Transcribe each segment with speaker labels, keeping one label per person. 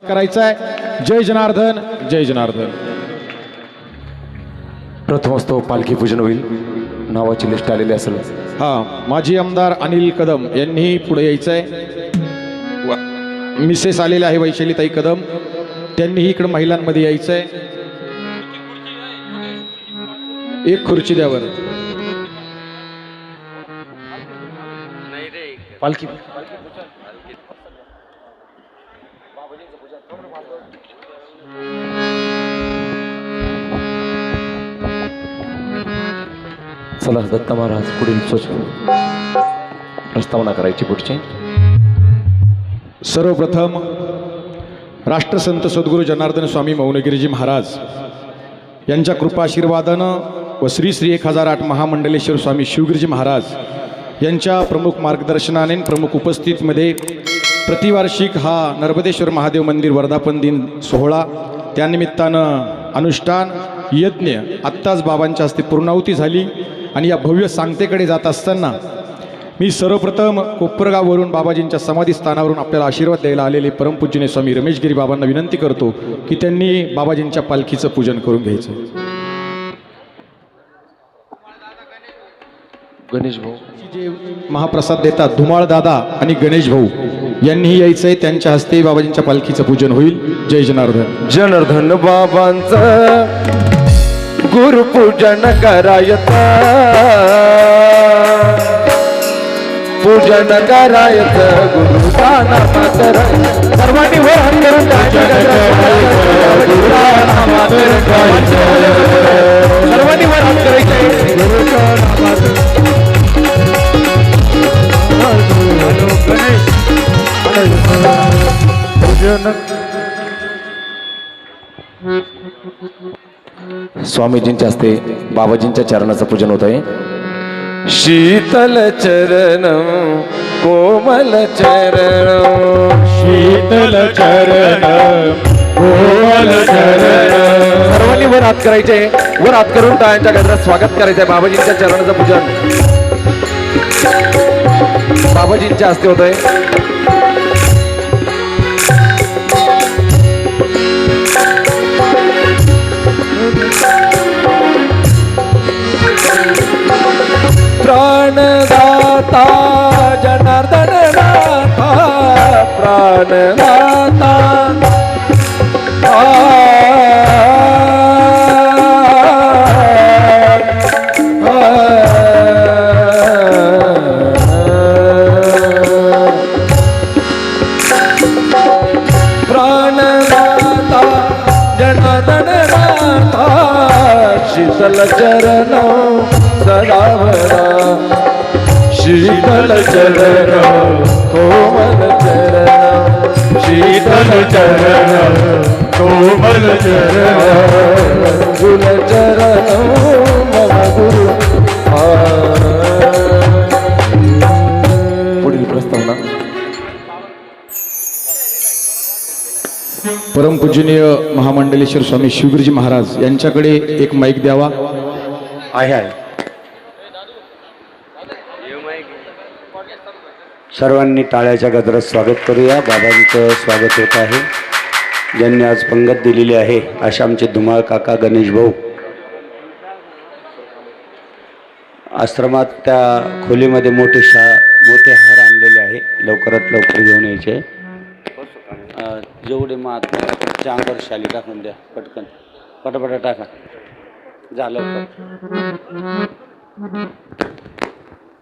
Speaker 1: करायचा आहे। जय जनार्दन, जय जनार्दन।
Speaker 2: प्रथमस्तो पालखी पूजन होईल, नावाची लिस्ट आलेली असेल।
Speaker 1: हा, माजी आमदार अनिल कदम यांनी पुढे यायचं आहे। मिसेस आलेले आहे वैशालीताई कदम, त्यांनीही इकडे महिलांमध्ये यायचं आहे। एक खुर्ची द्यावर।
Speaker 2: पालखी चला दत्ता महाराज पुढील प्रस्तावना करायची पुढची।
Speaker 1: सर्वप्रथम राष्ट्रसंत सद्गुरू जनार्दन स्वामी मौनगिरीजी महाराज यांच्या कृपाशीर्वादानं व श्री श्री 1008 महामंडलेश्वर स्वामी शिवगिरीजी महाराज यांच्या प्रमुख मार्गदर्शनाने प्रमुख उपस्थितीमध्ये प्रतिवार्षिक हा नर्मदेश्वर महादेव मंदिर वर्धापन दिन सोहळा, त्यानिमित्तानं अनुष्ठान यज्ञ आत्ताच बाबांच्या हस्ते पूर्णाहुती झाली आणि या भव्य सांगतेकडे जात असताना मी सर्वप्रथम कोपरगाववरून बाबाजींच्या समाधी स्थानावरून आपल्याला आशीर्वाद द्यायला आलेले परमपूज्यने स्वामी रमेशगिरी बाबांना विनंती करतो की त्यांनी बाबाजींच्या पालखीचं पूजन करून घ्यायचं।
Speaker 2: गणेश भाऊ
Speaker 1: जे महाप्रसाद देतात धुमाळ दादा आणि गणेश भाऊ यांनीही यायचंय, त्यांच्या हस्ते बाबाजींच्या पालखीचं पूजन होईल। जय जनार्दन।
Speaker 2: जनार्दन बाबांचं गुरुपूजन करायचं, पूजन करायचं, गुरुदाना मातर सर्वांनी वर हात करून सर्वांनी वर हात करायचे। स्वामीजींच्या हस्ते बाबाजींच्या चरणाचं पूजन होत आहे। शीतल चरण कोमल चरण,
Speaker 1: शीतल चरण कोमल चरण।
Speaker 2: सर्वांनी वर हात करायचे, वर हात करून टाळ्यांच्या गजरात स्वागत करायचंय। बाबाजींच्या चरणाचं पूजन बाबाजींच्या हस्ते होत आहे। प्राणदाता जनार्दन नाथा, प्राणदाता प्राणदाता जनार्दन नाथा, शीतल चरण सदावरा, शीतल चरण कोमल चरण, शीतल चरण कोमल चरण, गुल चरण मम गुरु। पुढील प्रस्तावना
Speaker 1: परमपूजनीय महामंडलेश्वर स्वामी शिवगिरीजी महाराज यांच्याकडे एक माईक द्यावा।
Speaker 2: आहे।
Speaker 3: सर्वांनी टाळ्याच्या गजरात स्वागत करूया। बाबांचं स्वागत होत आहे, ज्यांनी आज पंगत दिलेली आहे अशा आमचे धुमाळ काका गणेश भाऊ। आश्रमात त्या खोलीमध्ये मोठे हार आणलेले आहे, लवकरात लवकर घेऊन यायचे। जेवढे महात्म्याच्या अंगावर शाली टाकून द्या, पटकन पटापटा टाका, झालं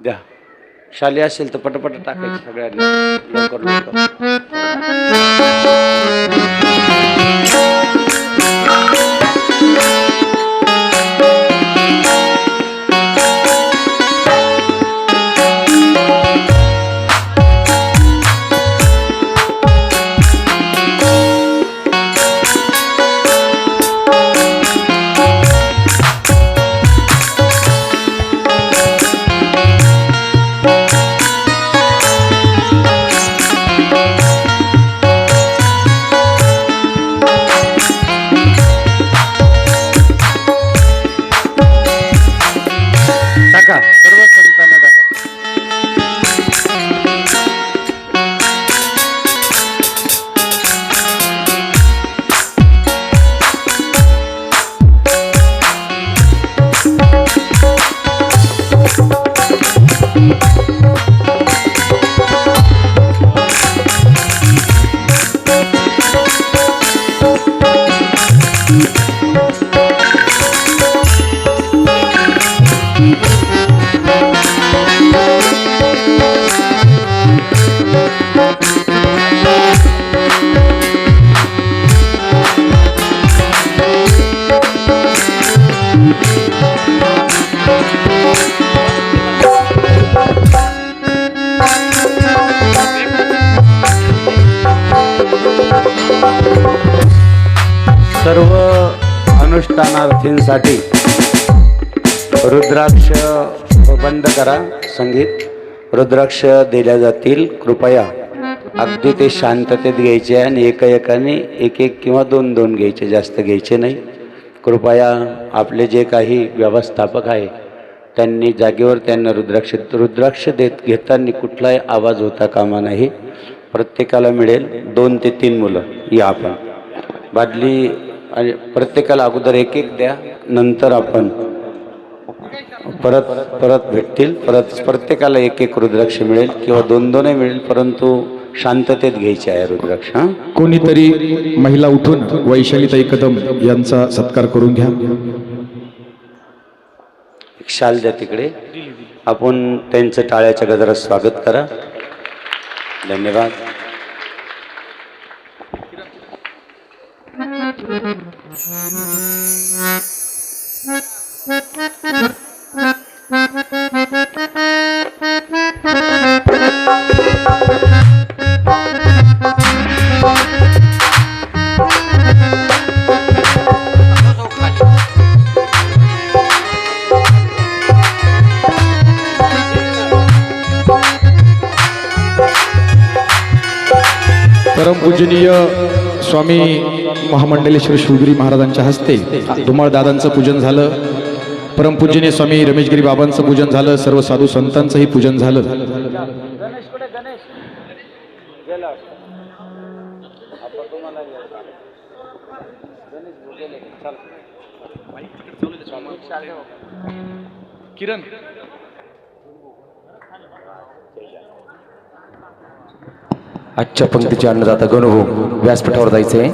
Speaker 3: द्या। शाली असेल तर पटपट टाकायची सगळ्यांनी, लवकर लवकर। सर्व अनुष्ठानार्थींसाठी रुद्राक्ष बंद करा. संगीत रुद्राक्ष दिल्या जातील. कृपया अगदी ते शांततेत घ्यायचे आहे आणि एकाएकाने एक एक किंवा दोन दोन घ्यायचे, जास्त घ्यायचे नाही. कृपया आपले जे काही व्यवस्थापक आहे त्यांनी जागेवर त्यांना रुद्राक्ष घेताना कुठलाही आवाज होता कामा नाही. प्रत्येकाला मिळेल 2 ते 3 मुलं. या आपण बादली आणि प्रत्येकाला अगोदर एक एक द्या, नंतर आपण परत भेटतील. प्रत्येकाला एक एक रुद्राक्ष मिळेल किंवा 2-2 मिळेल, परंतु शांततेत घ्यायचे आहे रुद्राक्ष.
Speaker 1: कोणीतरी महिला उठून वैशालीताई कदम यांचा सत्कार करून घ्या.
Speaker 3: एक शाल द्या तिकडे. आपण त्यांचं टाळ्याच्या गजरात स्वागत करा. धन्यवाद.
Speaker 1: परमपूजनीय स्वामी महामंडलेश्वर शिवगिरी महाराजांच्या हस्ते धुमाळदादांचं पूजन झालं. परमपूजनीय स्वामी रमेशगिरी बाबांचं पूजन झालं. सर्व साधू संतांचंही पूजन झालं. किरण
Speaker 2: आजच्या पंक्तीचे अन्नदाता गणभाऊ व्यासपीठावर जायचे.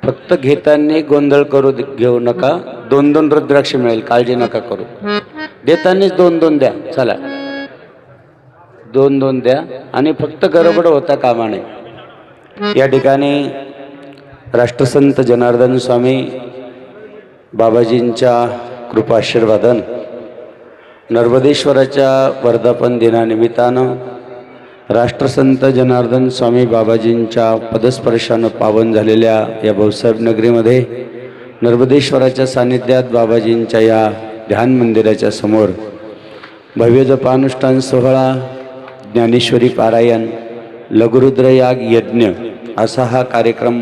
Speaker 3: फक्त घेताना गोंधळ करू घेऊ नका. 2-2 रुद्राक्ष मिळेल, काळजी नका करू. देतानाच 2-2 द्या. चला 2-2 द्या आणि फक्त गडबड होता कामा नये. या ठिकाणी राष्ट्रसंत जनार्दन स्वामी बाबाजींच्या कृपाशीर्वादन नर्मदेश्वराच्या वर्धापन दिनानिमित्तानं राष्ट्रसंत जनार्दन स्वामी बाबाजींच्या पदस्पर्शानं पावन झालेल्या या भाऊसाहेब नगरीमध्ये नर्मदेश्वराच्या सान्निध्यात बाबाजींच्या या ध्यान मंदिराच्या समोर भव्य जपानुष्ठान सोहळा, ज्ञानेश्वरी पारायण, लघुरुद्रयाग यज्ञ असा हा कार्यक्रम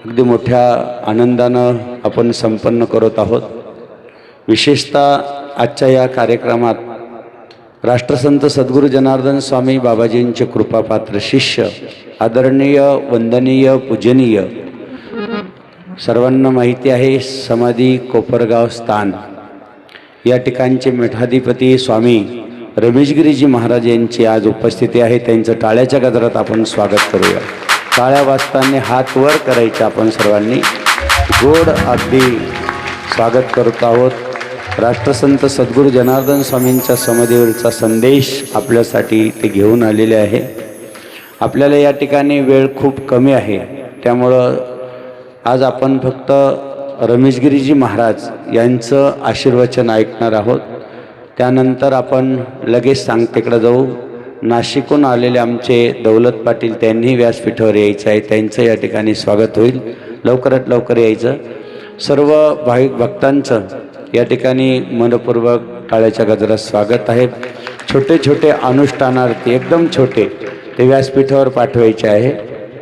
Speaker 3: अगदी मोठ्या आनंदानं आपण संपन्न करत आहोत. विशेषतः आजच्या या कार्यक्रमात राष्ट्रसंत सद्गुरू जनार्दन स्वामी बाबाजींचे कृपापात्र शिष्य, आदरणीय, वंदनीय, पूजनीय, सर्वांना माहिती आहे समाधी कोपरगाव स्थान या ठिकाणचे मठाधिपती स्वामी रमेशगिरीजी महाराज यांची आज उपस्थिती आहे. त्यांचं टाळ्याच्या गजरात आपण स्वागत करूया. टाळ्या वाजताना हात वर करायचे. आपण सर्वांनी गोड अगदी स्वागत करत आहोत. राष्ट्रसंत सद्गुरू जनार्दन स्वामींच्या समदेवचा संदेश आपल्यासाठी ते घेऊन आलेले आहे. आपल्याला या ठिकाणी वेळ खूप कमी आहे, त्यामुळं आज आपण फक्त रमेशगिरीजी महाराज यांचं आशीर्वचन ऐकणार आहोत. त्यानंतर आपण लगेच सांगतेकडे जाऊ. नाशिकहून आलेले आमचे दौलत पाटील त्यांनी व्यासपीठावर यायचं आहे. त्यांचं या ठिकाणी स्वागत होईल. लवकरात लवकर यायचं. सर्व भाविक भक्तांचं या ठिकाणी मनपूर्वक टाळ्याच्या गजरात स्वागत आहे. छोटे छोटे अनुष्ठानार्थी एकदम छोटे ते व्यासपीठावर पाठवायचे आहे.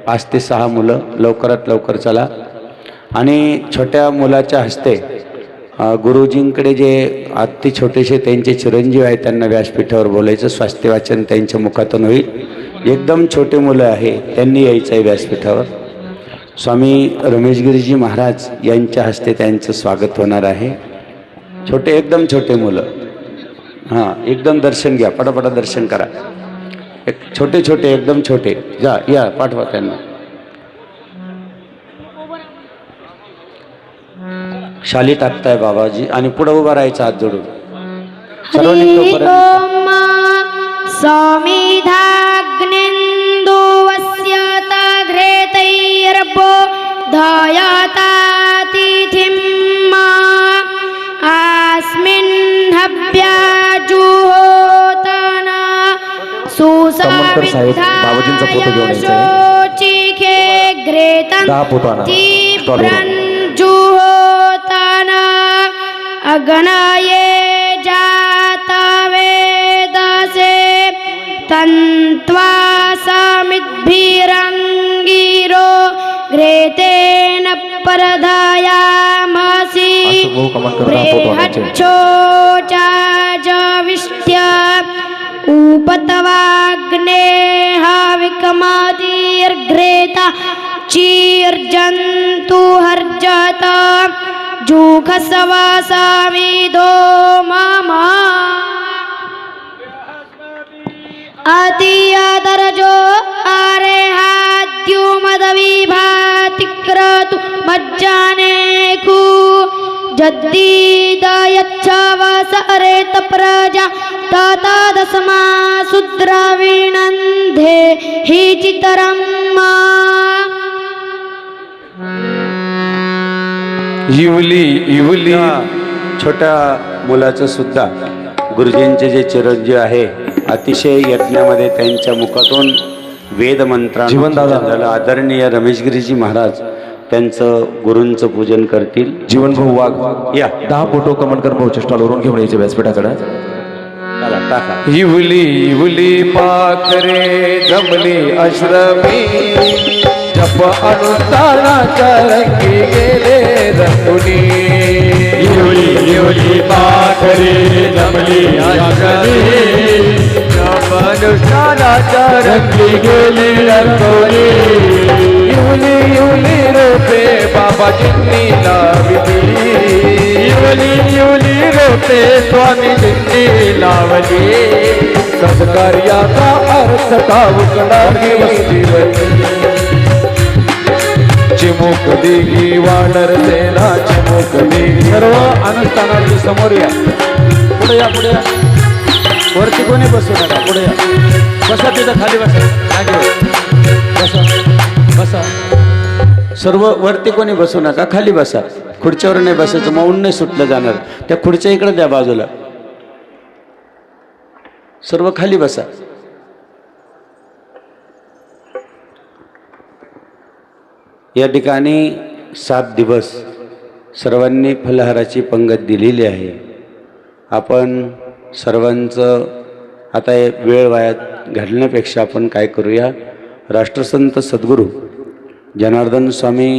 Speaker 3: 5 ते 6 मुलं. लवकरात लवकर चला. आणि छोट्या मुलाच्या हस्ते गुरुजींकडे जे अति छोटेसे त्यांचे चिरंजीव आहेत त्यांना व्यासपीठावर बोलायचं. स्वास्थ्य वाचन त्यांच्या मुखातून होईल. एकदम छोटे मुलं आहे त्यांनी यायचं आहे व्यासपीठावर. स्वामी रमेशगिरीजी महाराज यांच्या हस्ते त्यांचं स्वागत होणार आहे. छोटे एकदम छोटे मुलं. हां, एकदम दर्शन घ्या. पटापटा दर्शन करा. एक छोटे छोटे एकदम छोटे या पाठवा त्यांना. शाली टाकताय बाबाजी आणि पुढे उभा राहायचा हात जोडून. सर्वांनी तोपर्यंत
Speaker 4: समिधाग्निन्दुवस्यतघ्रेतैर्भो धायतातिथिं मा अस्मिन् हव्याजुहोतना
Speaker 2: साहेब बाबाजींचा फोटो घेऊन यायचा आहे.
Speaker 4: सुसाविधाय
Speaker 2: दहा पोतं आणा.
Speaker 4: तीव्रंजुहोताना अगणाये जाता वेदसे तन्त्वा समिद्भिरङ्गिरो घृतेन परधायामसि बृहच्छोचाजविष्ट्य उपतवाग्नेः विकमादिर्घ्रेता चीर्जन्तुहर्जत जुखसवासामिदो मम अतियादरजो आरेहाद्युमदविभातिक्रतु मज्जानेकु जद्दीदयच्छवसरेत प्रजा ततदस्मा सुद्रविणन्धे हि चितरम्
Speaker 2: इवली
Speaker 3: छोट्या मुलाचं सुद्धा गुरुजींचे जे चिरंजीव आहे अतिशय यज्ञामध्ये त्यांच्या मुखातून वेदमंत्रांचं
Speaker 2: जीवनदादा.
Speaker 3: झालं. आदरणीय रमेशगिरीजी महाराज त्यांचं गुरूंचं पूजन करतील.
Speaker 2: जीवनभाऊ वाघ
Speaker 3: या
Speaker 2: 10 फोटो कमनकर भाऊच्या स्टॉलवरून घेऊन यायचे व्यासपीठाकडे.
Speaker 3: चला टाका.
Speaker 2: इवली पाखरे जमली अश्रमी जप अनुष्ठानाच्या रंगी गेले रंगुनी. इवली पाखरे जमली अश्रमी जप अनुष्ठानाच्या रंगी गेले रंगुनी. इवली रोपे बाबाजींनी लावली. इवली रोपे स्वामीजींनी लावली. सत्कार्याचा अर्थ ठाऊकला चिमुक दिगी वानर सेना चिमुक दिगी. सर्व अनुष्ठानाची समोर या. पुढे या पुढे या. वरती कोणी बसू नका. पुढे या. बसा तिथं खाली बसा. बसा बसा.
Speaker 3: सर्व वरती कोणी बसू नका, खाली बसा. खुर्च्यावर नाही बसायचं, मौन नाही सुटलं जाणार. त्या खुर्च्या इकडे द्या बाजूला. सर्व खाली बसा. या ठिकाणी 7 दिवस सर्वांनी फलहाराची पंगत दिलेली आहे. आपण सर्वांचं आता वेळ वाया घालण्यापेक्षा आपण काय करूया, राष्ट्रसंत सद्गुरू जनार्दन स्वामी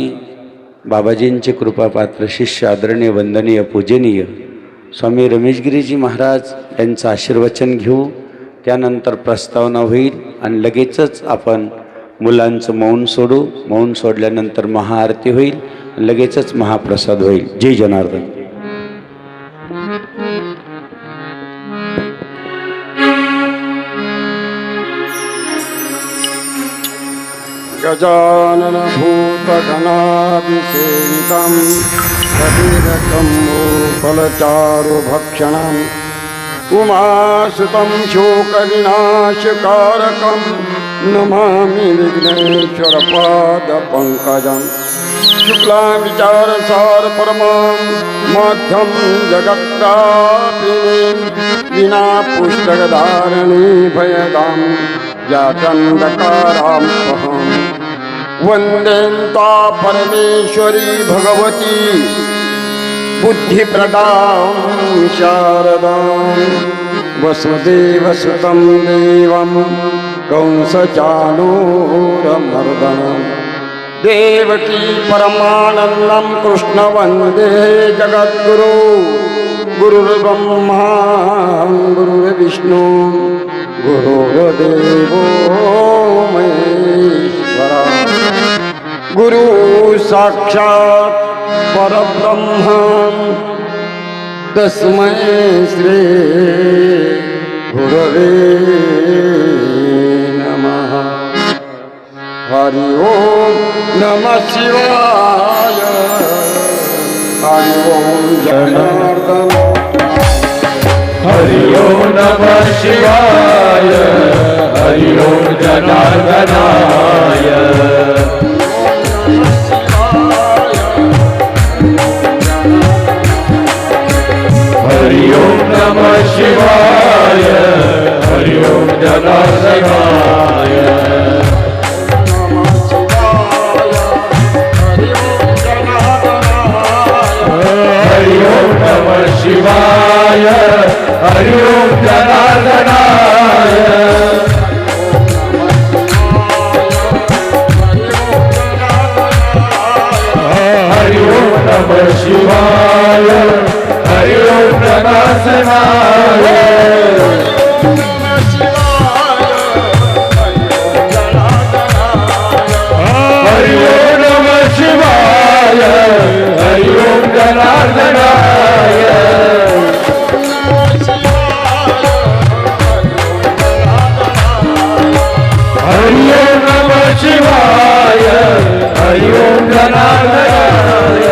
Speaker 3: बाबाजींचे कृपापात्र शिष्य आदरणीय वंदनीय पूजनीय स्वामी रमेशगिरीजी महाराज यांचं आशीर्वचन घेऊ. त्यानंतर प्रस्तावना होईल आणि लगेचच आपण मुलांचं मौन सोडू. मौन सोडल्यानंतर महाआरती होईल, लगेचच महाप्रसाद होईल. जय जनार्दन.
Speaker 5: गजानन भूतगणाभिसेवितं कपिरकम्बोफलचारुभक्षणम् उमासुतं शोकविनाशकारकं नमामि विघ्नेश्वरपादपङ्कजं शुक्लाविचारसारपरमां मध्यं जगत्प्रापिनीं विना पुस्तकधारिणी भयदां जातन्धकारामहम् वन्दे ता परमेश्वरी भगवती बुद्धिप्रदां शारदां वसुदेवसुतं देवं कंसचाणूरमर्दनं देवकी परमानन्दं कृष्ण वन्दे जगद्गुरु गुरुर्ब्रह्मा गुरुर्विष्णु गुरुर्देवो महेश्वरा गुरु साक्षात् परब्रह्म तस्मै श्री गुरवे नमः. हरि ओम नमः शिवाय. हरि ओम जनार्दन.
Speaker 2: हरि ओम नमः शिवाय. हरि ओम जनार्दनाय. हरि ओम नमः शिवाय. हरि ओम जनार्दनाय.
Speaker 5: नमः शिवाय.
Speaker 2: हरि ओम जनार्दनाय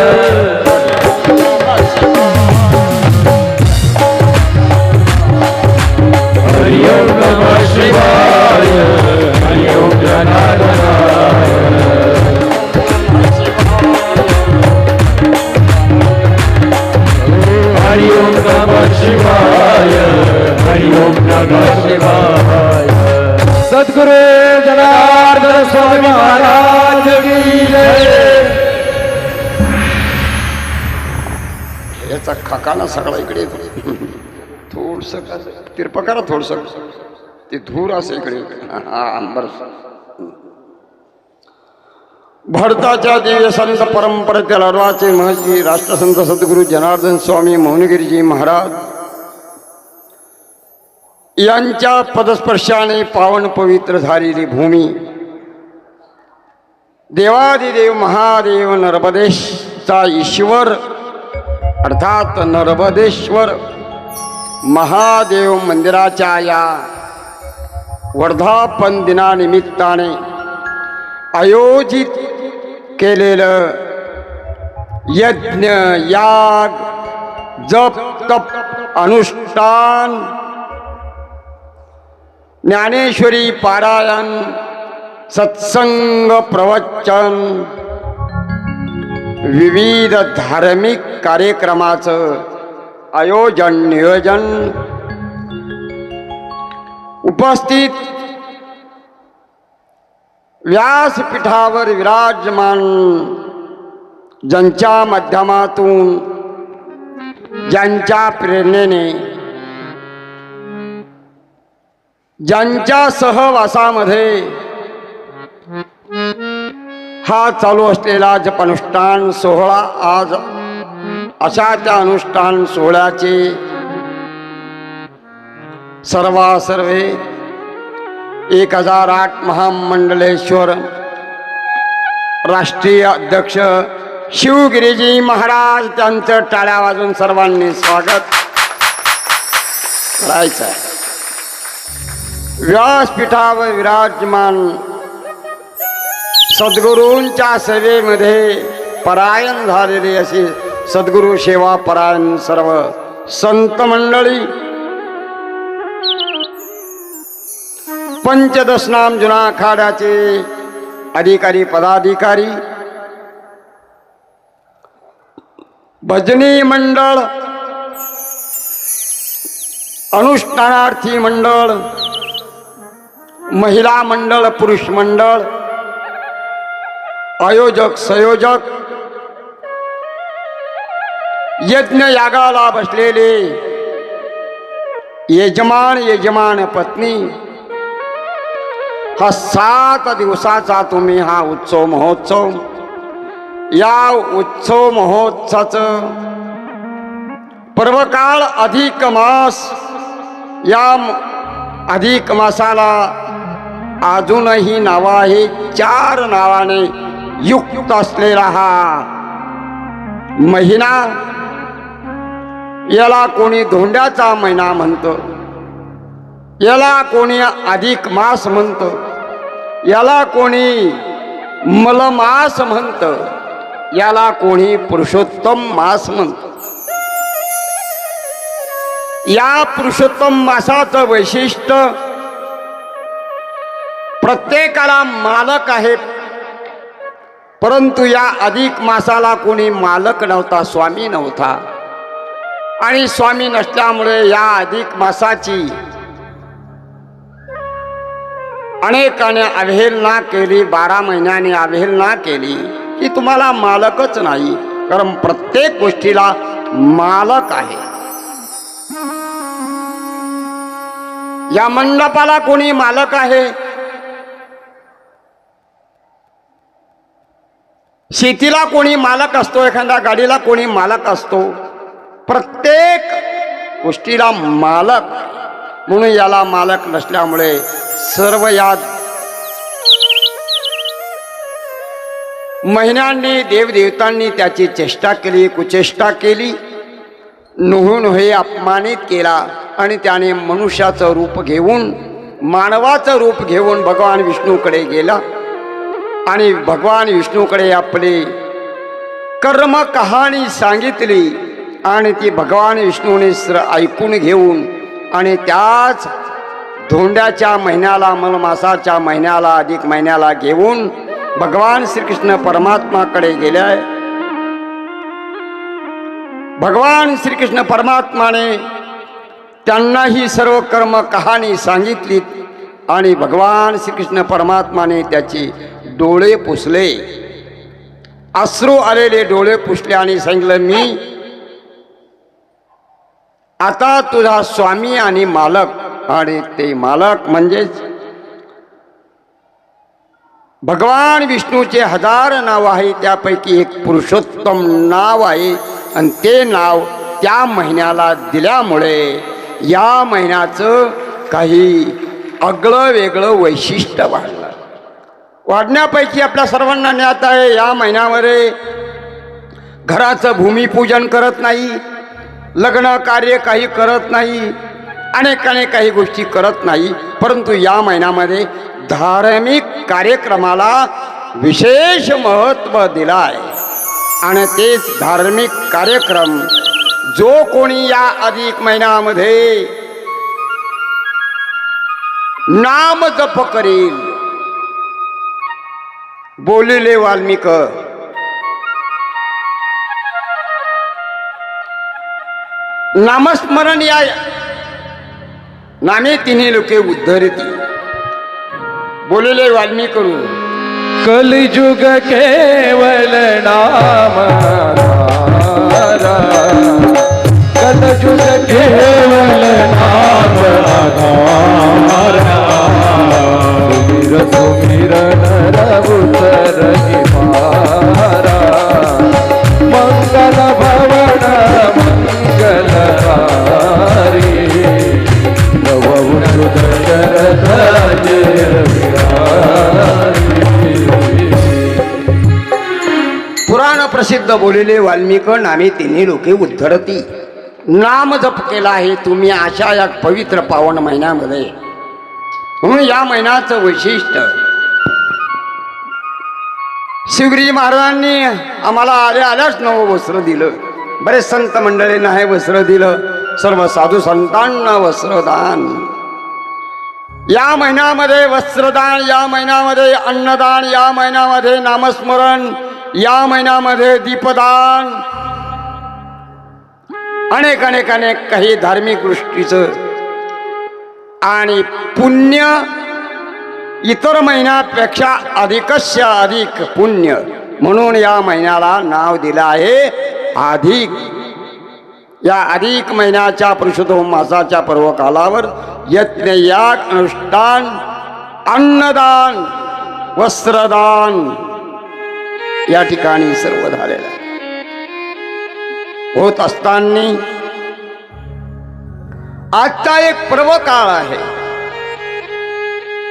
Speaker 2: हरि ओम नमः शिवाय हरि ओम जनार्दनाय हरि ओम नमः शिवाय हरि ओम नमः शिवाय सद्गुरु जनार्दन स्वामी महाराज की जय
Speaker 5: याचा खकाना सगळा इकडे येतो थोडस तिरपकारा थोडस ते धूर असं इकडे बरं भारताच्या दिव्य संत परंपरेतील अर्वाचे महर्षी राष्ट्रसंत सद्गुरू जनार्दन स्वामी मौनगिरीजी महाराज यांच्या पदस्पर्शाने पावन पवित्र झालेली भूमी देवादिदेव महादेव नर्मदेशचा ईश्वर अर्थात नर्मदेश्वर महादेव मंदिराच्या या वर्धापन दिनानिमित्ताने आयोजित केलेलं यज्ञ याग जप तप अनुष्ठान ज्ञानेश्वरी पारायण सत्संग प्रवचन विविध धार्मिक कार्यक्रमाचं आयोजन नियोजन उपस्थित व्यासपीठावर विराजमान ज्यांच्या माध्यमातून ज्यांच्या प्रेरणेने ज्यांच्या सहवासामध्ये हा चालू असलेला जपानुष्ठान सोहळा आज अशा त्या अनुष्ठान सोहळ्याचे सर्वे 1008 महामंडलेश्वर राष्ट्रीय अध्यक्ष शिवगिरीजी महाराज त्यांचं टाळ्या वाजून सर्वांनी स्वागत करायचं आहे. व्यासपीठावर विराजमान सद्गुरूंच्या सेवेमध्ये परायण झालेले असे सद्गुरू सेवा परायण सर्व संत मंडळी पंचदशनाम जुना आखाड्याचे अधिकारी पदाधिकारी भजनी मंडळ अनुष्ठानार्थी मंडळ महिला मंडळ पुरुष मंडळ आयोजक संयोजक यज्ञ यागाला बसलेले यजमान पत्नी हा 7 दिवसाचा तुम्ही हा उत्सव महोत्सव या उत्सव महोत्सवाचं पर्वकाळ अधिक मास या अधिक मासाला अजूनही नाव आहे 4 नावाने युक्त असलेला हा महिना याला कोणी धोंड्याचा महिना म्हणतो याला कोणी अधिक मास म्हणतो याला कोणी मलमास म्हणतं याला कोणी पुरुषोत्तम मास म्हणतं. या पुरुषोत्तम मासाचं वैशिष्ट्य प्रत्येकाला मालक आहे परंतु या अधिक मासाला कोणी मालक नव्हता स्वामी नव्हता आणि स्वामी नसल्यामुळे या अधिक मासाची अनेकाने अवहेलना केली 12 महिन्याने अवहेलना केली की तुम्हाला मालकच नाही कारण प्रत्येक गोष्टीला मालक आहे. या मंडपाला कोणी मालक आहे शेतीला कोणी मालक असतो एखाद्या गाडीला कोणी मालक असतो प्रत्येक गोष्टीला मालक म्हणून याला मालक नसल्यामुळे सर्व या महिन्यांनी देवदेवतांनी त्याची चेष्टा केली कुचेष्टा केली नोहे अपमानित केला आणि त्याने मनुष्याचं रूप घेऊन मानवाचं रूप घेऊन भगवान विष्णूकडे गेला आणि भगवान विष्णूकडे आपले कर्म कहाणी सांगितली आणि ती भगवान विष्णूने ऐकून घेऊन आणि त्याच धोंड्याच्या महिन्याला मलमासाच्या महिन्याला अधिक महिन्याला घेऊन भगवान श्रीकृष्ण परमात्माकडे गेले. भगवान श्रीकृष्ण परमात्माने त्यांना ही सर्व कर्म कहाणी सांगितली आणि भगवान श्रीकृष्ण परमात्माने त्याचे डोळे पुसले, अश्रू आलेले डोळे पुसले आणि सांगितलं, मी आता तुझा स्वामी आणि मालक. आणि ते मालक म्हणजेच भगवान विष्णूचे 1000 नाव आहे, त्यापैकी एक पुरुषोत्तम नाव आहे आणि ते नाव त्या महिन्याला दिल्यामुळे या महिन्याचं काही आगळं वेगळं वैशिष्ट्य वाढलं. वाढण्यापैकी आपल्या सर्वांना ज्ञात आहे, या महिन्यामध्ये घराचं भूमिपूजन करत नाही, लग्न कार्य काही करत नाही, अनेक काही गोष्टी करत नाही. परंतु या महिन्यामध्ये धार्मिक कार्यक्रमाला विशेष महत्त्व दिलं आहे आणि तेच धार्मिक कार्यक्रम जो कोणी या अधिक महिन्यामध्ये नाम जप करेल. बोलिले वाल्मिक, नामस्मरण या नामे तिन्ही लोके उद्धरती. बोलिले वाल्मिक करू,
Speaker 2: कलिजुग केवल नाम आधारा, कलिजुग केवल नाम आधारा, सुमिर नर उतरहि पारा, मंगल भवन मंगलहारी,
Speaker 5: पुराण प्रसिद्ध बोलिले वाल्मिक नामे तिन्ही लोके उद्धरती. नाम जप केला आहे तुम्ही अशा या पवित्र पावन महिन्यामध्ये. म्हणून या महिन्याचं वैशिष्ट्य शिवगिरी महाराजांनी आम्हाला आल्याच नवं वस्त्र दिलं. बरेच संत मंडळींना हे वस्त्र दिलं, सर्व साधू संतांना वस्त्रदान. या महिन्यामध्ये वस्त्रदान, या महिन्यामध्ये अन्नदान, या महिन्यामध्ये नामस्मरण, या महिन्यामध्ये दीपदान, अनेक काही धार्मिक गोष्टीचं आणि पुण्य इतर महिन्यापेक्षा अधिकस्य अधिक पुण्य म्हणून या महिन्याला नाव दिलं आहे अधिक. या अधिक महिन्याच्या पुरुषोत्तम मासाच्या पर्व कालावर यज्ञ याग अनुष्ठान अन्नदान वस्त्रदान या ठिकाणी सर्व झालेलं होत असताना आजचा एक पर्व काळ आहे.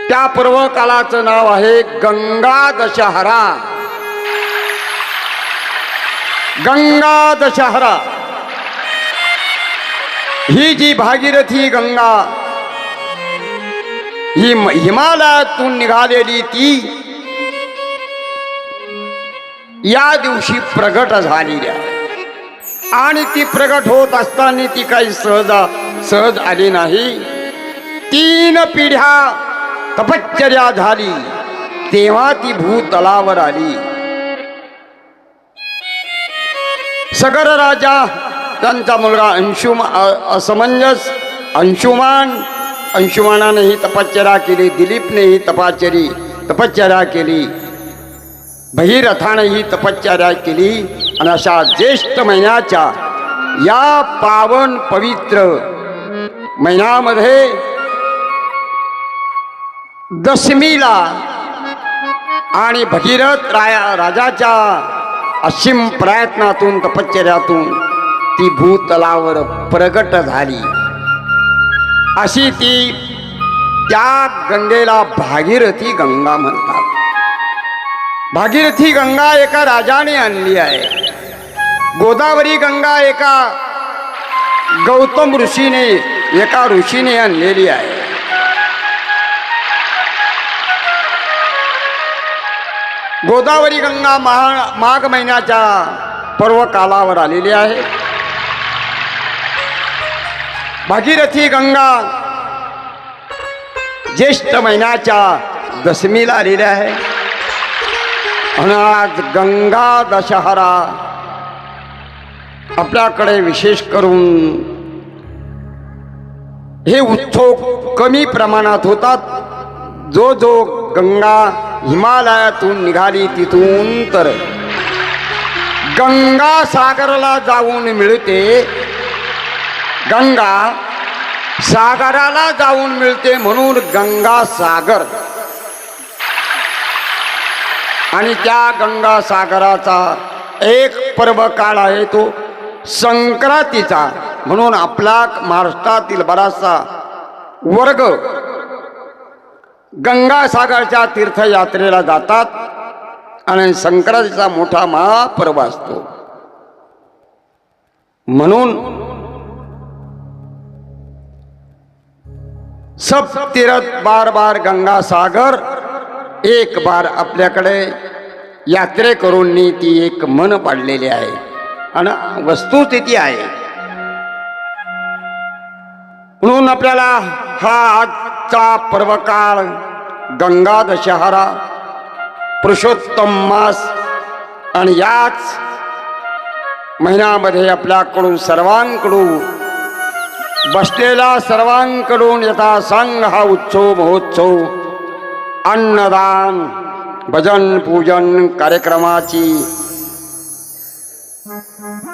Speaker 5: त्या पर्व कालाचं नाव आहे गंगा दशहरा. गंगा दशहरा ही जी भागीरथी गंगा ही हिमालयातून निघालेली ती या दिवशी प्रगट झालेली आहे. आणि ती प्रगट होत असताना ती काही सहज आली नाही. 3 पिढ्या तपश्चर्या झाली तेव्हा ती भूतलावर आली. सगर राजा त्यांचा मुलगा असमंजस अंशुमानानेही तपश्चर्या केली, दिलीपनेही तपश्चर्या केली, भगीरथानेही तपश्चर्या केली. आणि अशा ज्येष्ठ महिन्याच्या या पावन पवित्र महिन्यामध्ये दशमीला आणि भगीरथ राजाच्या असीम प्रयत्नातून तपश्चर्यातून ती भूतलावर प्रगट झाली. अशी ती त्या गंगेला भागीरथी गंगा म्हणतात. भागीरथी गंगा एका राजाने आणली आहे. गोदावरी गंगा एका गौतम ऋषीने आणलेली आहे. गोदावरी गंगा माघ महिन्याच्या पर्व कालावर आलेली आहे. भागीरथी गंगा ज्येष्ठ महिन्याच्या दशमीला आलेल्या आहे. आणि आज गंगा दशहरा आपल्याकडे विशेष करून हे उत्सव कमी प्रमाणात होतात. जो जो गंगा हिमालयातून निघाली तिथून तर गंगा सागराला जाऊन मिळते, गंगा सागराला जाऊन मिळते म्हणून गंगा सागर. आणि त्या गंगा सागराचा एक पर्व काळ आहे तो संक्रांतीचा. म्हणून आपला महाराष्ट्रातील बराचसा वर्ग गंगासागरच्या तीर्थयात्रेला जातात आणि संक्रांतीचा मोठा महापर्व असतो. म्हणून सब तीर्थ बार बार गंगा सागर एक बार आपल्याकडे यात्रे करून ती एक मन पाडलेली आहे आणि वस्तुस्थिती आहे. म्हणून आपल्याला हा आजचा पर्वकाळ गंगा दशहरा पुरुषोत्तम मास आणि याच महिन्यामध्ये आपल्याकडून सर्वांकडून बसलेला सर्वांकडून यथासांग हा उत्सव महोत्सव अन्नदान भजन पूजन कार्यक्रमाची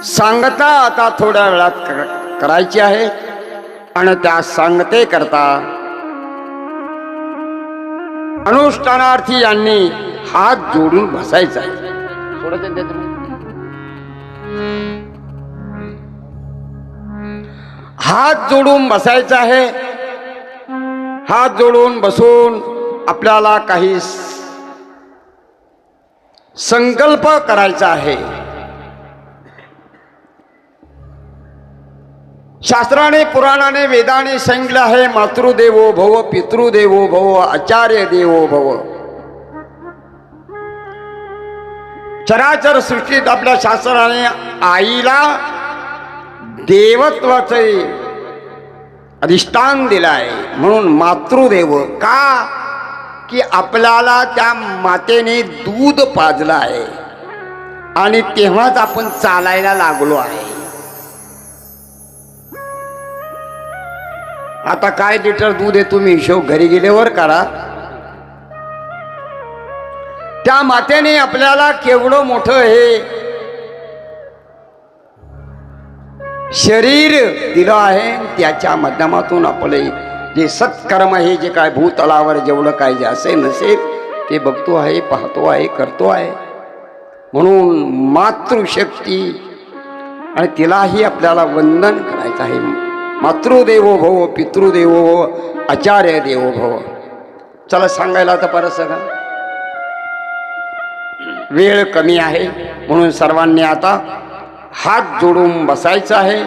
Speaker 5: सांगता आता थोड्या वेळात करायची आहे. आणि त्या सांगते करता अनुष्ठानार्थी यांनी हात जोडून बसायचा आहे. हात जोडून बसायचा आहे. हात जोडून बसून आपल्याला काही संकल्प करायचा आहे. शास्त्राने पुराणाने वेदाने सांगितलं आहे मातृदेवो भव पितृदेवो भव आचार्य देवो भव. चराचर सृष्टीत आपल्या शास्त्राने आईला देवत्वाचे अधिष्ठान दिलं आहे. म्हणून मातृदेव का की आपल्याला त्या मातेने दूध पाजलं आहे आणि तेव्हाच आपण चालायला लागलो आहे. आता काय लिटर दूध आहे तुम्ही हिशोब घरी गेल्यावर करा. त्या मातेने आपल्याला केवढं मोठं हे शरीर दिलं आहे. त्याच्या माध्यमातून आपले जे सत्कर्म आहे जे काय भूतलावर जेवढं काय जे असेल नसेल ते बघतो आहे, पाहतो आहे, करतो आहे. म्हणून मातृशक्ती आणि तिलाही आपल्याला वंदन करायचं आहे. मातृदेवो भव पितृदेवो भव आचार्य देवो भव. चला सांगायला तर परत सगळं वेळ कमी आहे म्हणून सर्वांनी आता हात जोडून बसायचं आहे.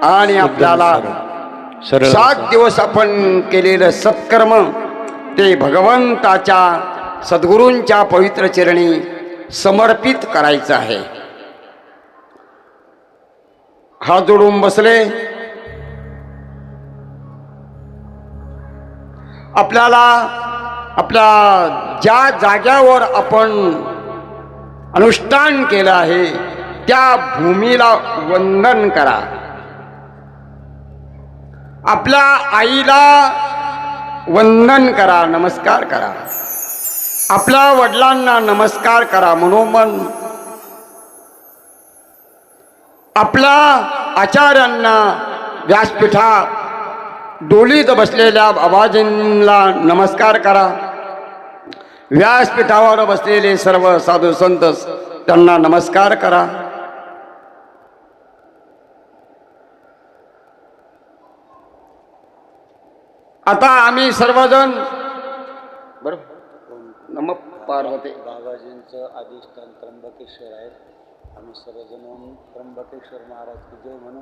Speaker 5: आणि आपल्याला 7 दिवस आपण केलेलं सत्कर्म ते भगवंताच्या सद्गुरूंच्या पवित्र चरणी समर्पित करायचं आहे. हात जोडून बसले. आपल्याला आपल्या ज्या जाग्यावर आपण अनुष्ठान केलं आहे त्या भूमीला वंदन करा. आपल्या आईला वंदन करा, नमस्कार करा. आपल्या वडिलांना नमस्कार करा. मनोमन आपल्या आचार्यांना व्यासपीठा डोलीत बसलेल्या बाबाजींना नमस्कार करा. व्यासपीठावर बसलेले सर्व साधू संत त्यांना नमस्कार करा. आता आम्ही सर्वजण बरोबर नम पार्वती
Speaker 3: बाबाजींचं अधिष्ठान त्र्यंबकेश्वर आहे. आम्ही सर्वजण त्र्यंबकेश्वर महाराज की जय म्हणू.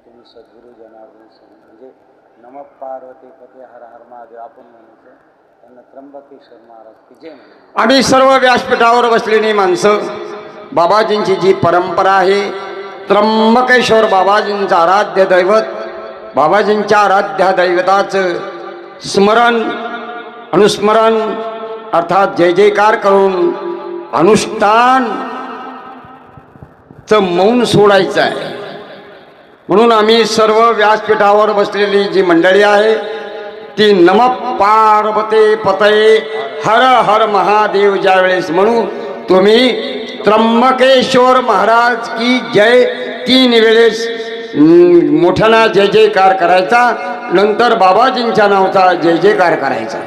Speaker 3: तुम्ही सद्गुरू जनार्दन म्हणजे नम पार्वती पते हर हर महादेव आपण म्हणायचं.
Speaker 5: आम्ही सर्व व्यासपीठावर बसलेली माणसं, बाबाजींची जी परंपरा आहे, त्र्यंबकेश्वर बाबाजींचं आराध्य दैवत, बाबाजींच्या आराध्य दैवताचं स्मरण अनुस्मरण अर्थात जय जयकार करून अनुष्ठानचं मौन सोडायचं आहे. म्हणून आम्ही सर्व व्यासपीठावर बसलेली जी मंडळी आहे ती नम पार्वते पतये हर हर महादेव ज्यावेळेस म्हणू, तुम्ही त्र्यंबकेश्वर महाराज की जय 3 वेळेस मोठ्यानं जय जयकार करायचा, नंतर बाबाजींच्या नावाचा जय जयकार करायचा.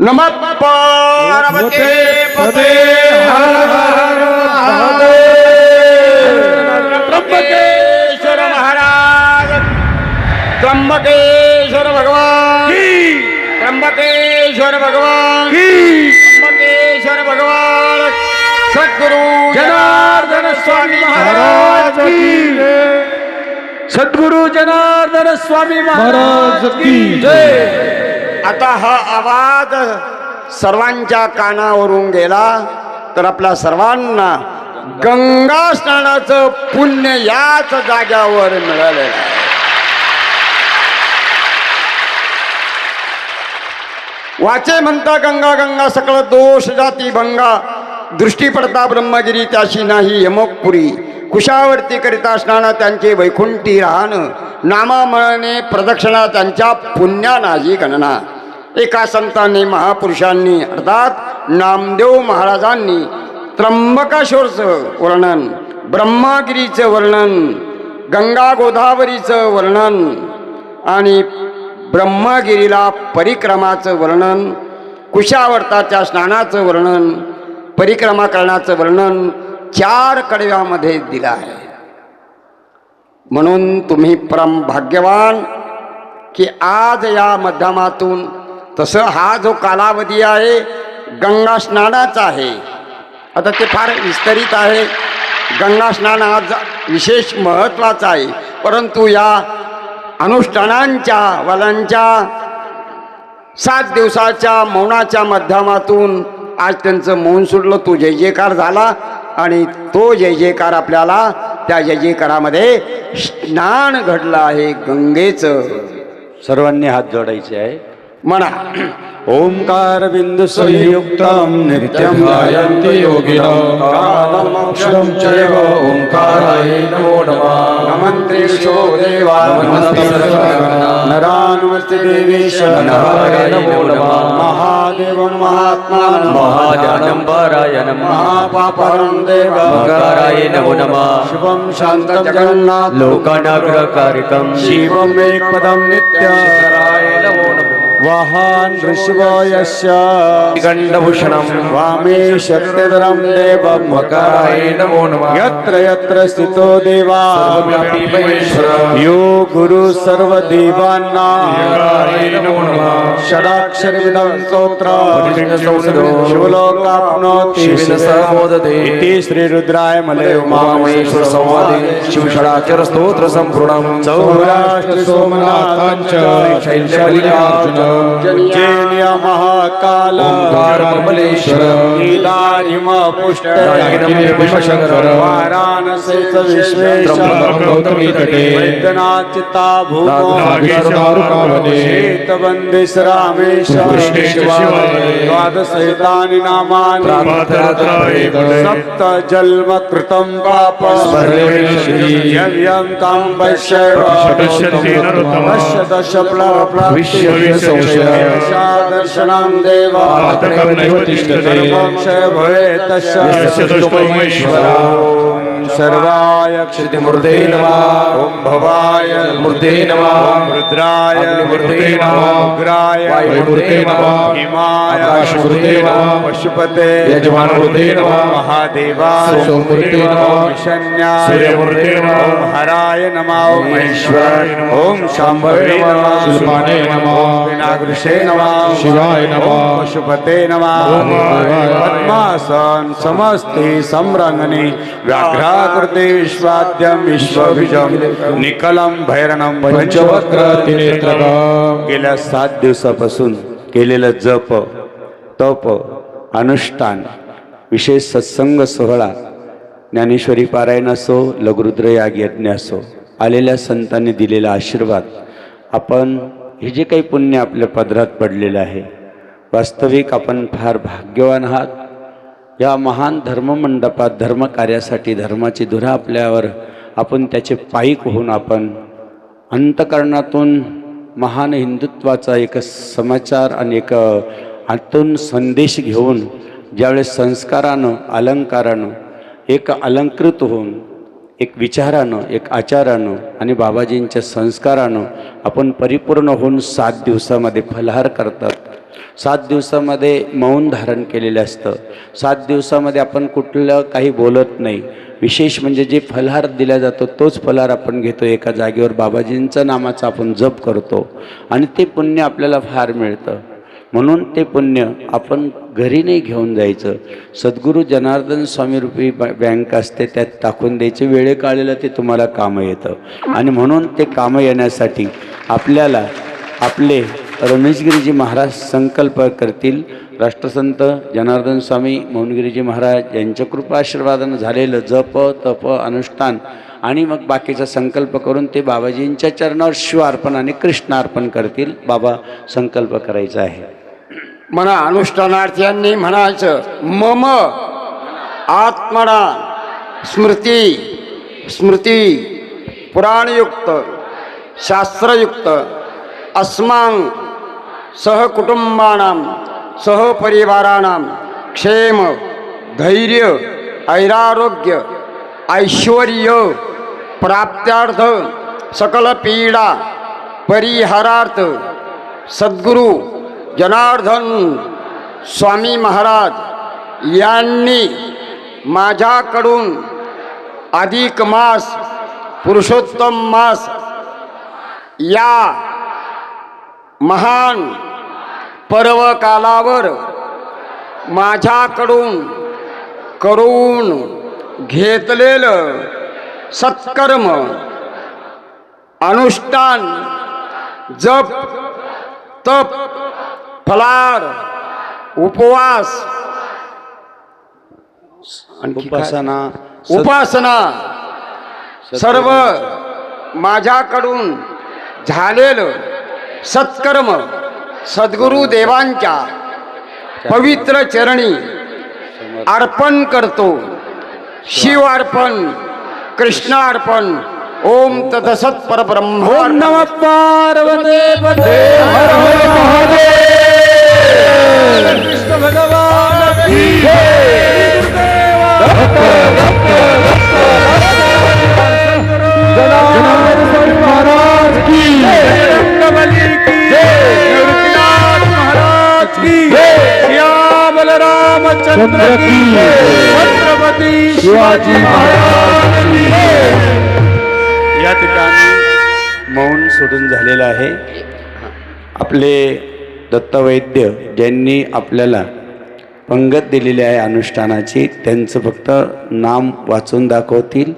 Speaker 5: नम पार्वते पतये हर हर महादेव. त्र्यंबकेश्वर महाराज, त्र्यंबकेश्वर भगवान, त्र्यंबकेश्वर भगवान, त्र्यंबकेश्वर भगवान, सद्गुरु जनार्दन स्वामी महाराज की,
Speaker 2: सद्गुरु जनार्दन स्वामी महाराज की जय.
Speaker 5: आता हा आवाज सर्वांच्या कानावरून गेला तर आपल्या सर्वांना गंगा स्नानाचं पुण्य याच जाग्यावर मिळालेलं आहे. वाचे म्हणता गंगा गंगा सकळ दोष जाती भंगा, दृष्टी पडता ब्रह्मगिरी त्याशी नाही यमकपुरी, कुशावरती करिता स्नान त्यांचे वैकुंठी राहण, नामामळणे प्रदक्षिणा त्यांच्या पुण्यानाही गणना. एका संतांनी महापुरुषांनी अर्थात नामदेव महाराजांनी त्र्यंबकेश्वरचं वर्णन, ब्रह्मगिरीचं वर्णन, गंगा गोदावरीचं वर्णन आणि ब्रह्मगिरीला परिक्रमाचं वर्णन, कुशावर्ताच्या स्नानाचं वर्णन, परिक्रमा करण्याचं वर्णन 4 कडव्यामध्ये दिलं आहे. म्हणून तुम्ही परम भाग्यवान की आज या माध्यमातून, तसं हा जो कालावधी आहे गंगा स्नानाचा आहे, आता ते फार विस्तरित आहे. गंगा स्नान आज विशेष महत्त्वाचं आहे, परंतु या अनुष्ठानांच्या वालांच्या 7 दिवसाच्या मौनाच्या माध्यमातून आज त्यांचं मौन सुटलं, तो जय जयकार झाला आणि तो जय जयकार आपल्याला त्या जय जयकारामध्ये स्नान घडलं आहे गंगेचं.
Speaker 3: सर्वांनी हात जोडायचे आहे.
Speaker 5: म्हणा
Speaker 3: ओंकार बिंदु संयुक्तम नित्यं गायन्ति योगिनः कालमोक्षं चैव ओंकाराय नमो नमः.
Speaker 5: नमन्त्रेषो देवा
Speaker 3: नरानमस्ते देवेश
Speaker 2: नारायणाय नमो नमः.
Speaker 3: महादेवं महात्मानं
Speaker 2: महाज्ञानं पारायणं
Speaker 3: महापापहरं देव
Speaker 2: ओंकाराय नमो नमः.
Speaker 3: शुभं शान्तं जगन्नाथ
Speaker 2: लोकानाग्रकारिकं
Speaker 3: शिवम् एकपदं नित्यं
Speaker 2: शिवराय नमो नमः.
Speaker 3: वाहन ऋषभयस्य
Speaker 2: गण्डभूषणं
Speaker 3: वामे शक्तिधरं देवं
Speaker 2: ओंकाराय नमो नमः.
Speaker 3: यत्र यत्र स्थितो देवा
Speaker 2: सर्वव्यापी महेश्वर
Speaker 3: यो गुरु सर्वदेवानां
Speaker 2: ओंकाराय नमो नमः.
Speaker 3: षडाक्षरमिदं स्तोत्र शिवलोकाप्नोति
Speaker 2: शिवनसमोदते
Speaker 3: इति श्रीरुद्राय मले
Speaker 2: उमामहेश्वर संवादे शिवषडाक्षर स्तोत्र संपूर्णं
Speaker 3: सौराष्ट्र सोमनाथांच
Speaker 2: शैलमल्लिकार्जुन
Speaker 3: उज्जैन्य महाकाल
Speaker 2: ओंकार कमलेश्वर
Speaker 3: नीलारिम पुष्ट
Speaker 2: दायिनं भीमशंकर
Speaker 3: वाराणसीच विश्वेश
Speaker 2: त्र्यंबकं गौतमी तटे
Speaker 3: वैद्यनाथ चित्ता भूमो
Speaker 2: दारुकावने
Speaker 3: शेतवन्दिस रामेश्वर द्वादशैतानि नामानि सप्त जन्म कृतं पाप यव्यं तं पश्यैव पश्य दश दर्शनं देव क्षय भवे तस्य सर्वाय
Speaker 2: क्षितिमूर्ते नमः.
Speaker 3: ओम भवाय
Speaker 2: मूर्ते नमः.
Speaker 3: ओम रुद्राय
Speaker 2: अग्निमूर्ते नमः.
Speaker 3: उग्राय
Speaker 2: वायुमूर्ते नमः.
Speaker 3: हिमाय
Speaker 2: आकाशमूर्ते नमः.
Speaker 3: पशुपते
Speaker 2: यजमानमूर्ते नमः.
Speaker 3: महादेवाय
Speaker 2: सोममूर्ते नमः.
Speaker 3: विषण्याय
Speaker 2: सूर्यमूर्ते नमः.
Speaker 3: ओम हराय नमः. ओम
Speaker 2: महेश्वराय नमः.
Speaker 3: ओम शांभवे नमः.
Speaker 1: शिल्पाने नमः.
Speaker 3: ओम विनागृषे नमः.
Speaker 1: शिवाय नमः.
Speaker 3: ओम पशुपते नमः.
Speaker 1: ओम देवाय नमः.
Speaker 3: पद्मासन समस्ते सम्रंगणे व्याघ्राकृते विश्वाद्यं विश्वबीजं निकलं भैरणं
Speaker 1: पंचवक्र त्रिनेत्रकं.
Speaker 3: गेल्या 7 दिवसापासून केलेलं जप तप अनुष्ठान विशेष सत्संग सोहळा ज्ञानेश्वरी पारायण असो लघुरुद्र याग यज्ञ असो आलेल्या संतांनी दिलेला आशीर्वाद आपण हे जे काही पुण्य आपल्या पदरात पडलेलं आहे वास्तविक आपण फार भाग्यवान आहात। या महान धर्ममंडपात धर्मकार्यासाठी धर्माची धुरा आपल्यावर आपण त्याचे पायीक होऊन आपण अंतकरणातून महान हिंदुत्वाचा एक समाचार आणि एक आतून संदेश घेऊन ज्यावेळेस संस्कारानं अलंकारानं एक अलंकृत होऊन एक विचारानं एक आचारानं आणि बाबाजींच्या संस्कारानं आपण परिपूर्ण होऊन 7 दिवसामध्ये फलाहार करतात। 7 दिवसामध्ये मौन धारण केलेलं असतं। 7 दिवसामध्ये आपण कुठलं काही बोलत नाही। विशेष म्हणजे जे फलाहार दिला जातो तोच फलाहार आपण घेतो, एका जागेवर बाबाजींचं नामाचा आपण जप करतो आणि ते पुण्य आपल्याला फार मिळतं। म्हणून ते पुण्य आपण घरी नाही घेऊन जायचं, सद्गुरू जनार्दन स्वामी रूपी बँक असते त्यात टाकून द्यायचे, वेळे काढलेलं ते तुम्हाला कामं येतं। आणि म्हणून ते कामं येण्यासाठी आपल्याला आपले रमेशगिरीजी महाराज संकल्प करतील। राष्ट्रसंत जनार्दन स्वामी मौनगिरीजी महाराज यांच्या कृपा आशीर्वादानं झालेलं जप तप अनुष्ठान आणि मग बाकीचा संकल्प करून ते बाबाजींच्या चरणावर शिवार्पण आणि कृष्णार्पण करतील। बाबा संकल्प करायचा आहे।
Speaker 5: म्हणा अनुष्ठानार्थ्यांनी म्हणायचं मम आत्मना स्मृती स्मृती पुराणयुक्त शास्त्रयुक्त अस्मां सहकुटुंबानां सहपरिवाराणां क्षेम धैर्य ऐरारोग्य ऐश्वर्य प्राप्त्यार्थ सकल पीडा परिहारार्थ सद्गुरू जनार्दन स्वामी महाराज यांनी माझ्याकडून अधिक मास पुरुषोत्तम मास या महान पर्व कालावर माझ्याकडून करून घेतलेलं सत्कर्म अनुष्ठान जप तप फलार उपवास उपासना सर्व माझ्याकडून झालेलं सत्कर्म सद्गुरू देवांच्या पवित्र चरणी अर्पण करतो। शिव अर्पण कृष्ण अर्पण। ओम तत्सत् परब्रह्म।
Speaker 2: ओम नमः पार्वते पते हर हर महादेव। कृष्ण भगवान की जय। जनार्दन स्वामी महाराज की जय। रंगबली की जय। निवृत्तिनाथ महाराज की जय। श्या बलरामचंद्र की जय। छत्रपती शिवाजी महाराज की जय।
Speaker 3: या ठिकाणी मौन सोडून झालेलं आहे। आपले दत्तवैद्य ज्यांनी आपल्याला पंगत दिलेली आहे अनुष्ठानाची त्यांचं फक्त नाम वाचून दाखवतील।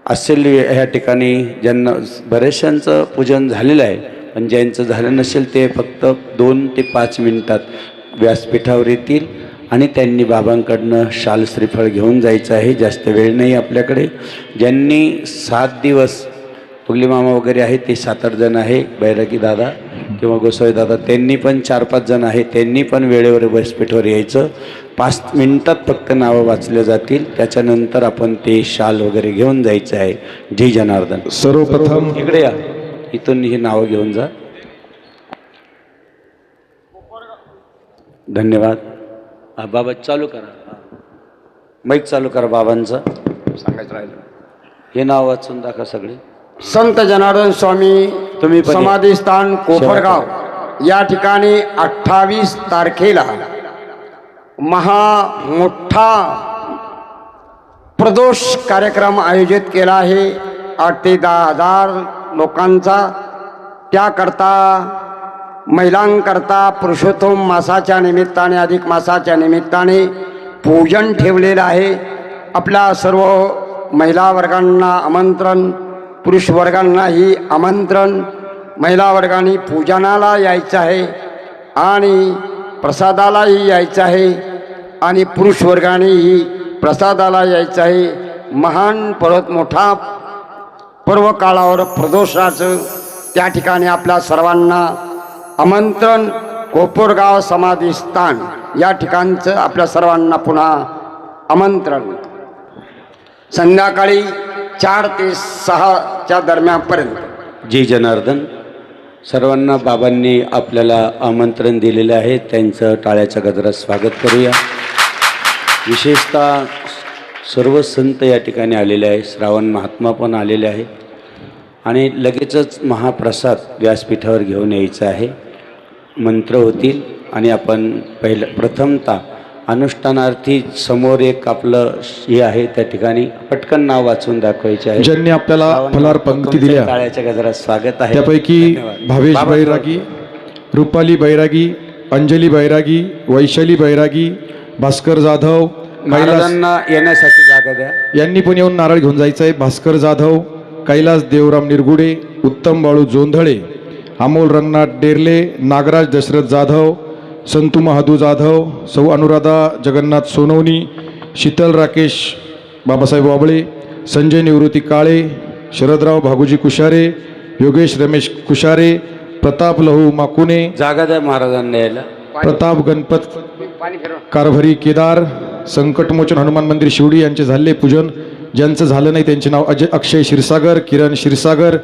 Speaker 3: असेल ह्या ठिकाणी ज्यांना बऱ्याचशांचं पूजन झालेलं आहे पण ज्यांचं झालं नसेल ते फक्त 2 ते 5 मिनिटात व्यासपीठावर येतील आणि त्यांनी बाबांकडनं शाल श्रीफळ घेऊन जायचं आहे। जास्त वेळ नाही आपल्याकडे। ज्यांनी 7 दिवस तुगली मामा वगैरे आहे ते 7-8 जण आहे, बैरागी दादा किंवा गोसावी दादा त्यांनी पण 4-5 जण आहे, त्यांनी पण वेळेवर व्यासपीठावर यायचं। 5 मिनिटात फक्त नावं वाचले जातील, त्याच्यानंतर आपण ते शाल वगैरे घेऊन जायचं आहे। जय जनार्दन।
Speaker 1: सर्वप्रथम
Speaker 3: इकडे या, इथून ही नावं घेऊन जा। धन्यवाद। बाबा चालू करा, माईक चालू करा बाबांचं।
Speaker 5: सांगायचं राहिलं
Speaker 3: हे नाव वाचून दाखवा सगळे।
Speaker 5: संत जनार्दन स्वामी
Speaker 3: तुम्ही पण या।
Speaker 5: समाधी स्थान कोपरगाव या ठिकाणी 28 तारखेला मोठा प्रदोष कार्यक्रम आयोजित केला आहे। 8 ते 10,000 लोकांचा। त्याकरता महिलांकरता पुरुषोत्तम मासाच्या निमित्ताने अधिक मासाच्या निमित्ताने पूजन ठेवलेलं आहे। आपल्या सर्व महिला वर्गांना आमंत्रण, पुरुष वर्गांनाही आमंत्रण। महिला वर्गाने पूजनाला यायचं आहे आणि प्रसादालाही यायचं आहे आणि पुरुष वर्गानेही प्रसादाला यायचं आहे. महान परत मोठा पर्व काळावर प्रदोषाचं त्या ठिकाणी आपल्या सर्वांना आमंत्रण. कोपरगाव समाधी स्थान या ठिकाणचं आपल्या सर्वांना पुन्हा आमंत्रण. संध्याकाळी 4 ते 6च्या दरम्यानपर्यंत.
Speaker 3: जय जनार्दन. सर्वांना बाबांनी आपल्याला आमंत्रण दिलेलं आहे, त्यांचं टाळ्याच्या गजरात स्वागत करूया. विशेषतः सर्व संत या ठिकाणी आलेले आहे, श्रावण महात्मा पण आलेले आहे आणि लगेचच महाप्रसाद व्यासपीठावर घेऊन यायचा आहे. मंत्र होतील आणि आपण प्रथमतः अनुष्ठानार्थी समोर एक आपलं हे आहे त्या ठिकाणी पटकन नाव वाचून दाखवायचे आहे.
Speaker 1: ज्यांनी आपल्याला फलार पंक्ती दिल्या
Speaker 3: टाळ्याच्या गजरात स्वागत आहे.
Speaker 1: त्यापैकी
Speaker 3: धन्यवाद.
Speaker 1: भावेश
Speaker 3: बाबा,
Speaker 1: बैरागी, रुपाली बैरागी, अंजली बैरागी, वैशाली बैरागी, भास्कर जाधव, कैलास
Speaker 3: महाराजांना येण्यासाठी जागा द्या.
Speaker 1: यांनी पण येऊन नारळ घेऊन जायचं आहे. भास्कर जाधव, कैलास देवराम निरगुडे, उत्तम बाळू जोंधळे, अमोल रंगनाथ डेरले, नागराज दशरथ जाधव, संतू महादू जाधव, सौ अनुराधा जगन्नाथ सोनवणी, शीतल राकेश बाबासाहेब वाबळे, संजय निवृत्ती काळे, शरदराव भागुजी कुशारे, योगेश रमेश कुशारे, प्रताप लहू माकुने,
Speaker 3: जागा द्या महाराजांना यायला.
Speaker 1: प्रताप गणपत कारभारी केदार, संकटमोचन हनुमान मंदिर शिवडी यांचे झाले पूजन. ज्यांचं झालं नाही त्यांचे नाव अक्षय क्षीरसागर, किरण क्षीरसागर,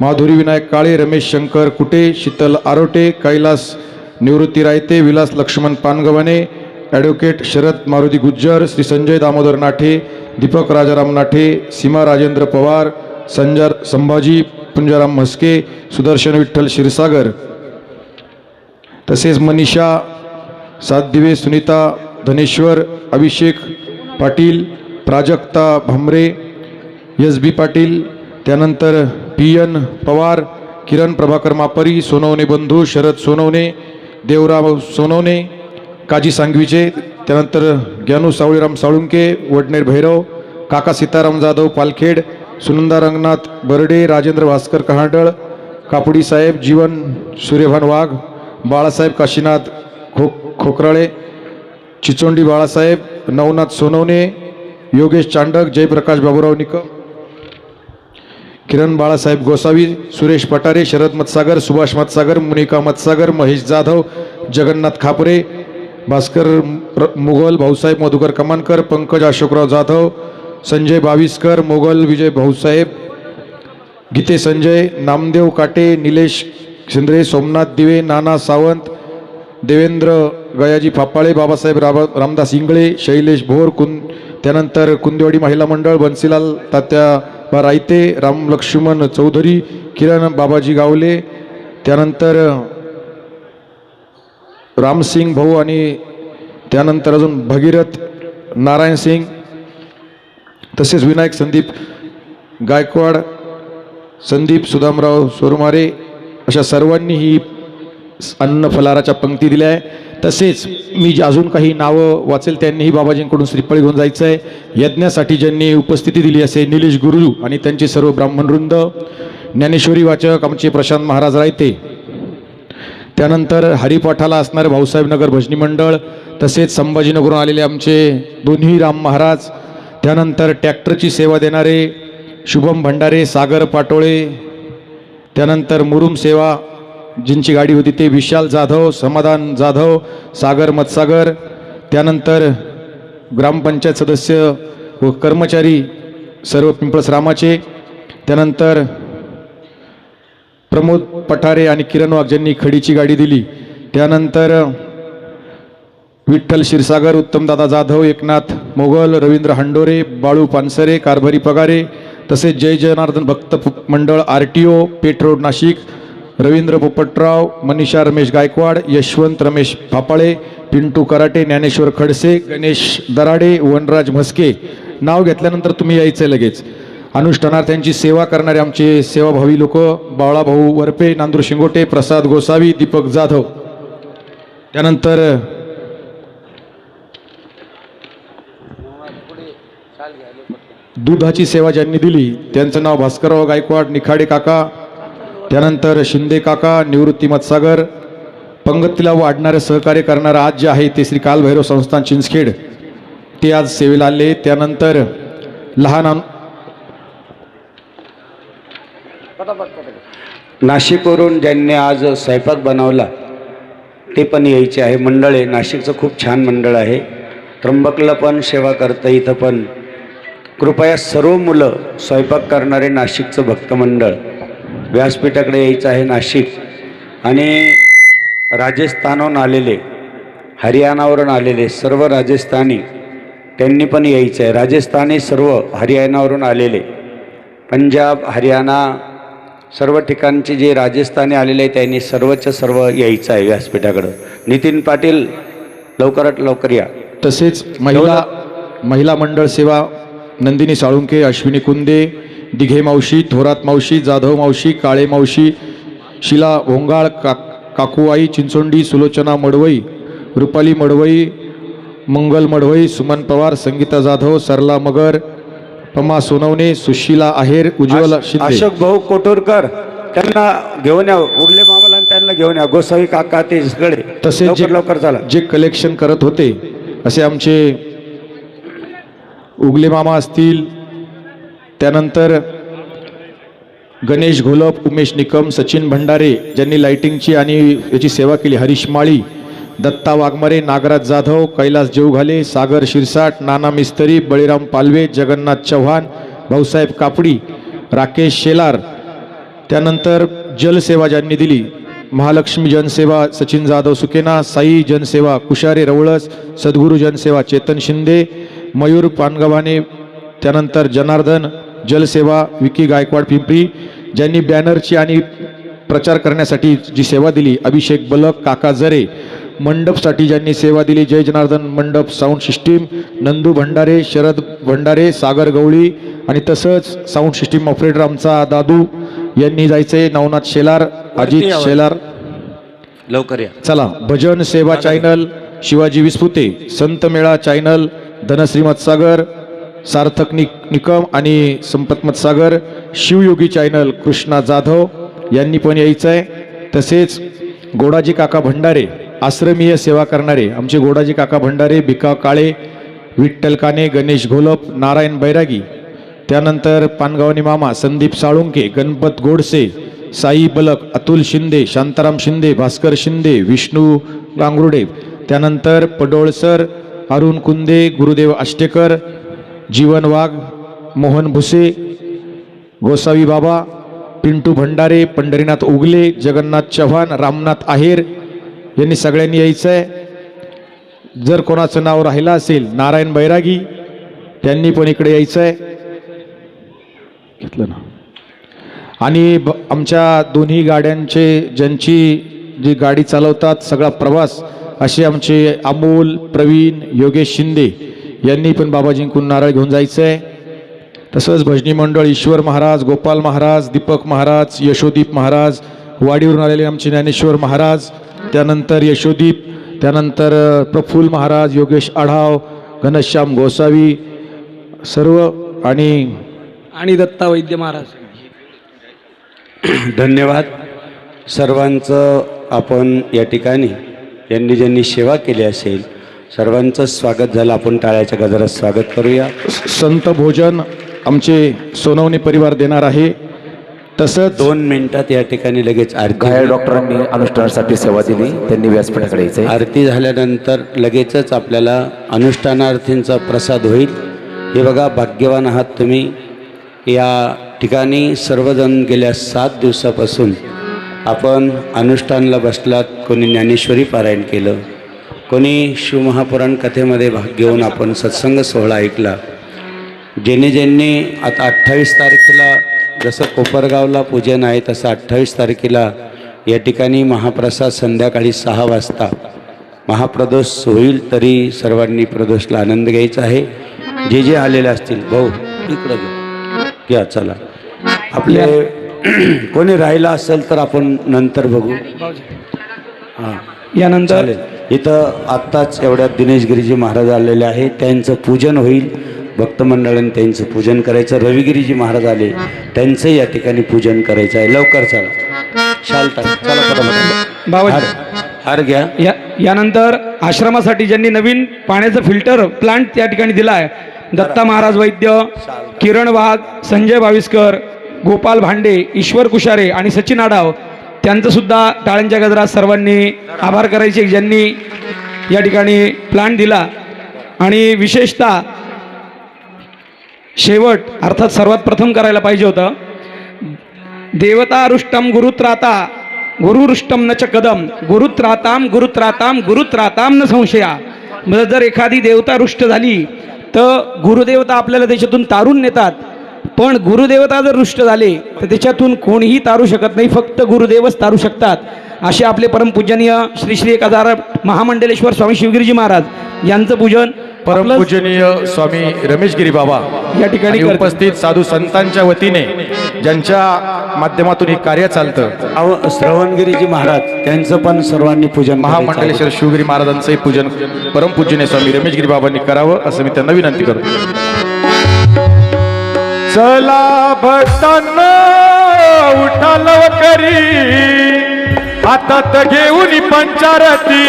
Speaker 1: माधुरी विनायक काळे, रमेश शंकर कुटे, शीतल आरोटे, कैलास निवृत्ती रायते, विलास लक्ष्मण पानगवाने, ॲडव्होकेट शरद मारुती गुज्जर, श्री संजय दामोदर नाठे, दीपक राजाराम नाठे, सीमा राजेंद्र पवार, संभाजी पुंजाराम म्हस्के, सुदर्शन विठ्ठल क्षीरसागर, तसेच मनीषा सातदिवे, सुनीता धनेश्वर, अभिषेक पाटील, प्राजक्ता भामरे, एस बी पाटील, त्यानंतर PN पवार, किरण प्रभाकर मापरी, सोनवणे बंधू, शरद सोनवणे, देवराव सोनवणे, काजी सांगवीचे, त्यानंतर ज्ञानू सावळीराम साळुंके, वडनेर भैरव, काका सीताराम जाधव पालखेड, सुनंदा रंगनाथ बर्डे, राजेंद्र भास्कर कहाडळ, कापुडी साहेब, जीवन सूर्यभान वाघ, बाळासाहेब काशीनाथ खोकराळे, चिचोंडी बाळासाहेब, नवनाथ सोनवणे, योगेश चांडक, जयप्रकाश बाबूराव निकम, किरण बाळासाहेब गोसावी, सुरेश पटारे, शरद मतसागर, सुभाष मतसागर, मुनिका मतसागर, महेश जाधव, जगन्नाथ खापरे, भास्कर मुघल, भाऊसाहेब मधुकर कमानकर, पंकज अशोकराव जाधव, संजय बाविस्कर, मोगल विजय भाऊसाहेब, गीते संजय, नामदेव काटे, निलेश शिंद्रे, सोमनाथ दिवे, नाना सावंत, देवेंद्र गयाजी फापाळे, बाबासाहेब रामदास इंगळे, शैलेश भोर, त्यानंतर कुंदेवाडी महिला मंडळ, बन्सीलाल तात्या रायते, राम लक्ष्मण चौधरी, किरण बाबाजी गावले, त्यानंतर रामसिंग भाऊ आणि त्यानंतर अजून भगीरथ नारायण सिंग, तसेच विनायक संदीप गायकवाड, संदीप सुदामराव सोरमारे, अशा सर्वांनी ही अन्न फलाराच्या पंक्ती दिल्या आहे. तसेच मी जे अजून काही नावं वाचेल त्यांनीही बाबाजींकडून श्रीफळ घेऊन जायचं आहे. यज्ञासाठी ज्यांनी उपस्थिती दिली असे निलेश गुरु आणि त्यांचे सर्व ब्राह्मणवृंद, ज्ञानेश्वरी वाचक आमचे प्रशांत महाराज रायते, त्यानंतर हरिपाठाला असणारे भाऊसाहेब नगर भजनी मंडळ, तसेच संभाजीनगरून आलेले आमचे दोन्ही राम महाराज, त्यानंतर ट्रॅक्टरची सेवा देणारे शुभम भंडारे, सागर पाटोळे, त्यानंतर मुरुम सेवा ज्यांची गाडी होती ते विशाल जाधव, समाधान जाधव, सागर मतसागर, त्यानंतर ग्रामपंचायत सदस्य व कर्मचारी सर्व पिंपळस रामाचे, त्यानंतर प्रमोद पठारे आणि किरण वाघ ज्यांनी खडीची गाडी दिली, त्यानंतर विठ्ठल क्षीरसागर, उत्तमदादा जाधव, एकनाथ मोगल, रवींद्र हंडोरे, बाळू पानसरे, कारभारी पगारे, तसेच जय जनार्दन भक्त मंडळ RTO पेठ रोड नाशिक, रवींद्र पोपटराव, मनीषा रमेश गायकवाड, यशवंत रमेश फापाळे, पिंटू कराटे, ज्ञानेश्वर खडसे, गणेश दराडे, वनराज म्हस्के. नाव घेतल्यानंतर तुम्ही यायचं लगेच. अनुष्ठानार्थ्यांची सेवा करणारे आमचे सेवाभावी लोक बाळाभाऊ वरपे, नांदूर शिंगोटे, प्रसाद गोसावी, दीपक जाधव, त्यानंतर दुधाची सेवा ज्यांनी दिली त्यांचं नाव भास्करराव गायकवाड, निखाडे काका, त्यानंतर शिंदे काका, निवृत्ती मतसागर, पंगतीला वाढणारे सहकार्य करणारं आज जे आहे ते श्री कालभैरव संस्थान चिंचखेड ते आज सेवेला आले. त्यानंतर लहान
Speaker 3: नाशिकवरून ज्यांनी आज स्वयंपाक बनवला ते पण यायचे आहे. मंडळ आहे नाशिकचं, खूप छान मंडळ आहे. त्र्यंबकला पण सेवा करतं, इथं पण कृपया सर्व मुलं स्वयंपाक करणारे नाशिकचं भक्त मंडळ व्यासपीठाकडे यायचं आहे. नाशिक आणि राजस्थानहून आलेले, हरियाणावरून आलेले सर्व राजस्थानी त्यांनी पण यायचं आहे. राजस्थानी सर्व हरियाणावरून आलेले, पंजाब हरियाणा सर्व ठिकाणचे जे राजस्थानी आलेले आहे त्यांनी सर्वच्या सर्व यायचं आहे व्यासपीठाकडं. नितीन पाटील लवकरात लवकर या.
Speaker 1: तसेच महिला मंडळ सेवा नंदिनी साळुंके, अश्विनी कुंदे, दिघे मावशी, थोरात मावशी, जाधव मावशी, काळे मावशी, शिला भोंगाळ, काकूआई चिंचोंडी, सुलोचना मडवई, रुपाली मडवई, मंगल मडवई, सुमन पवार, संगीता जाधव, सरला मगर, पमा सोनवणे, सुशीला आहेर, उज्ज्वल शिंदे,
Speaker 3: अशोक भाऊ कोटोरकर त्यांना घेऊन या. उरले मामाला आणि त्यांना घेऊन या. गोसावी काका ते सगळे
Speaker 1: तसेच
Speaker 3: लवकर चला.
Speaker 1: जे कलेक्शन करत होते असे आमचे उगले मामा असतील, त्यानंतर गणेश घोलप, उमेश निकम, सचिन भंडारे ज्यांनी लाइटिंगची आणि याची सेवा केली, हरीश माळी, दत्ता वाघमारे, नागराज जाधव, कैलास जेवघाले, सागर शिरसाट, नाना मिस्त्री, बळीराम पालवे, जगन्नाथ चव्हाण, भाऊसाहेब कापडी, राकेश शेलार. त्यानंतर जलसेवा ज्यांनी दिली, महालक्ष्मी जनसेवा सचिन जाधव सुकेना, साई जनसेवा कुशारे रवळस, सद्गुरू जनसेवा चेतन शिंदे, मयूर पानगव्हाणे, त्यानंतर जनार्दन जलसेवा विकी गायकवाड पिंपरी. ज्यांनी बॅनरची आणि प्रचार करण्यासाठी जी सेवा दिली, अभिषेक बलक, काका जरे. मंडपसाठी ज्यांनी सेवा दिली, जय जनार्दन मंडप साऊंड सिस्टीम, नंदू भंडारे, शरद भंडारे, सागर गवळी आणि तसंच साऊंड सिस्टीम ऑपरेटर आमचा दादू यांनी जायचे, नवनाथ शेलार, अजित शेलार.
Speaker 3: लवकर या.
Speaker 1: चला, भजन सेवा चॅनल शिवाजी विस्पुते, संत मेळा चॅनल धनश्री मतसागर, सार्थक निकम आणि संपत मतसागर, शिवयोगी चॅनल कृष्णा जाधव यांनी पण यायचं आहे. तसेच गोडाजी काका भंडारे आश्रमीय सेवा करणारे आमचे गोडाजी काका भंडारे, भिका काळे, विठ्ठल काने, गणेश घोलप, नारायण बैरागी. त्यानंतर पानगावनी मामा, संदीप साळुंके, गणपत गोडसे, साई बलक, अतुल शिंदे, शांताराम शिंदे, भास्कर शिंदे, विष्णू गांगुर्डे. त्यानंतर पडोळसर, अरुण कुंदे, गुरुदेव आष्टेकर, जीवन वाघ, मोहन भुसे, गोसावी बाबा, पिंटू भंडारे, पंढरीनाथ उगले, जगन्नाथ चव्हाण, रामनाथ आहेर यांनी सगळ्यांनी यायचं आहे. जर कोणाचं नाव राहिलं असेल, नारायण बैरागी त्यांनी पण इकडे यायचं आहे. घेतलं ना. आणि आमच्या दोन्ही गाड्यांचे ज्यांची जी गाडी चालवतात सगळा प्रवास असे आमचे अमोल, प्रवीण, योगेश शिंदे यांनी पण बाबाजींकडून नारळ घेऊन जायचं आहे. तसंच भजनी मंडळ ईश्वर महाराज, गोपाल महाराज, दीपक महाराज, यशोदीप महाराज, वाडीवरून आलेले आमचे ज्ञानेश्वर महाराज, त्यानंतर यशोदीप, त्यानंतर प्रफुल्ल महाराज, योगेश आढाव, घनश्याम गोसावी सर्व आणि
Speaker 6: दत्ता वैद्य महाराज.
Speaker 3: धन्यवाद सर्वांचं. आपण या ठिकाणी यांनी ज्यांनी सेवा केली असेल सर्वांचं स्वागत झालं. आपण टाळ्याच्या गजरात स्वागत करूया.
Speaker 1: संत भोजन आमचे सोनवणे परिवार देणार आहे. तसंच
Speaker 3: 2 मिनिटात या ठिकाणी लगेच आरती.
Speaker 7: घायल डॉक्टरांनी अनुष्ठानासाठी सेवा दिली, त्यांनी व्यासपीठाकडे यायचे.
Speaker 3: आरती झाल्यानंतर लगेचच आपल्याला अनुष्ठानार्थींचा प्रसाद होईल. हे बघा, भाग्यवान आहात तुम्ही. या ठिकाणी सर्वजण गेल्या 7 दिवसापासून आपण अनुष्ठानला बसलात. कोणी ज्ञानेश्वरी पारायण केलं, कोणी शिवमहापुराण कथेमध्ये भाग घेऊन आपण सत्संग सोहळा ऐकला. ज्यांनी आता 28 तारखेला जसं कोपरगावला पूजन आहे तसं 28 तारखेला या ठिकाणी महाप्रसाद संध्याकाळी 6 वाजता महाप्रदोष होईल. तरी सर्वांनी प्रदोषला आनंद घ्यायचा आहे. जे जे आलेले असतील, भाऊ इकडं घ्या. चला, आपले कोणी राहिला असेल तर आपण नंतर बघू. हां,
Speaker 6: यानंतर
Speaker 3: चालेल. इथं आत्ताच एवढ्यात दिनेश गिरीजी महाराज आलेले आहे, त्यांचं पूजन होईल. भक्त मंडळाने त्यांचं पूजन करायचं. रविगिरीजी महाराज आले, त्यांचं या ठिकाणी पूजन करायचं आहे. लवकर चला, शाल टाक. चला पटापट.
Speaker 6: बाबाजी
Speaker 3: हार घ्या.
Speaker 6: यानंतर आश्रमासाठी ज्यांनी नवीन पाण्याचं फिल्टर प्लांट त्या ठिकाणी दिला आहे, दत्ता महाराज वैद्य, किरण वाघ, संजय भाविस्कर, गोपाल भांडे, ईश्वर कुशारे आणि सचिन आडाव, त्यांचं सुद्धा टाळ्यांच्या गजरात सर्वांनी आभार करायचे ज्यांनी या ठिकाणी प्लांट दिला. आणि विशेषतः शेवट अर्थात सर्वात प्रथम करायला पाहिजे होतं, देवता रुष्टम गुरुत्राता गुरुरुष्टम न च कदम गुरुत्राताम गुरुत्राताम गुरुत्राताम न संशया. म्हणजे जर एखादी देवता रुष्ट झाली तर गुरुदेवता आपल्याला त्याच्यातून तारून नेतात, पण गुरुदेवता जर रुष्ट झाले तर त्याच्यातून कोणीही तारू शकत नाही, फक्त गुरुदेवच तारू शकतात. असे आपले परमपूजनीय श्री श्री 1008 महामंडलेश्वर स्वामी शिवगिरीजी महाराज यांचं पूजन
Speaker 1: परमपूजनीय स्वामी रमेशगिरी बाबा
Speaker 6: या ठिकाणी
Speaker 1: आणि उपस्थित साधू संतांच्या वतीने ज्यांच्या माध्यमातून हे कार्य चालतं,
Speaker 3: अहो श्रवणगिरीजी महाराज त्यांचं पण सर्वांनी पूजन करायचं आहे.
Speaker 1: महामंडलेश्वर शिवगिरी महाराजांचंही पूजन परमपूजनीय स्वामी रमेशगिरी बाबांनी करावं असं मी त्यांना विनंती करतो. चला भक्तांना उठा लवकरी, हातात घेऊन पंचारती,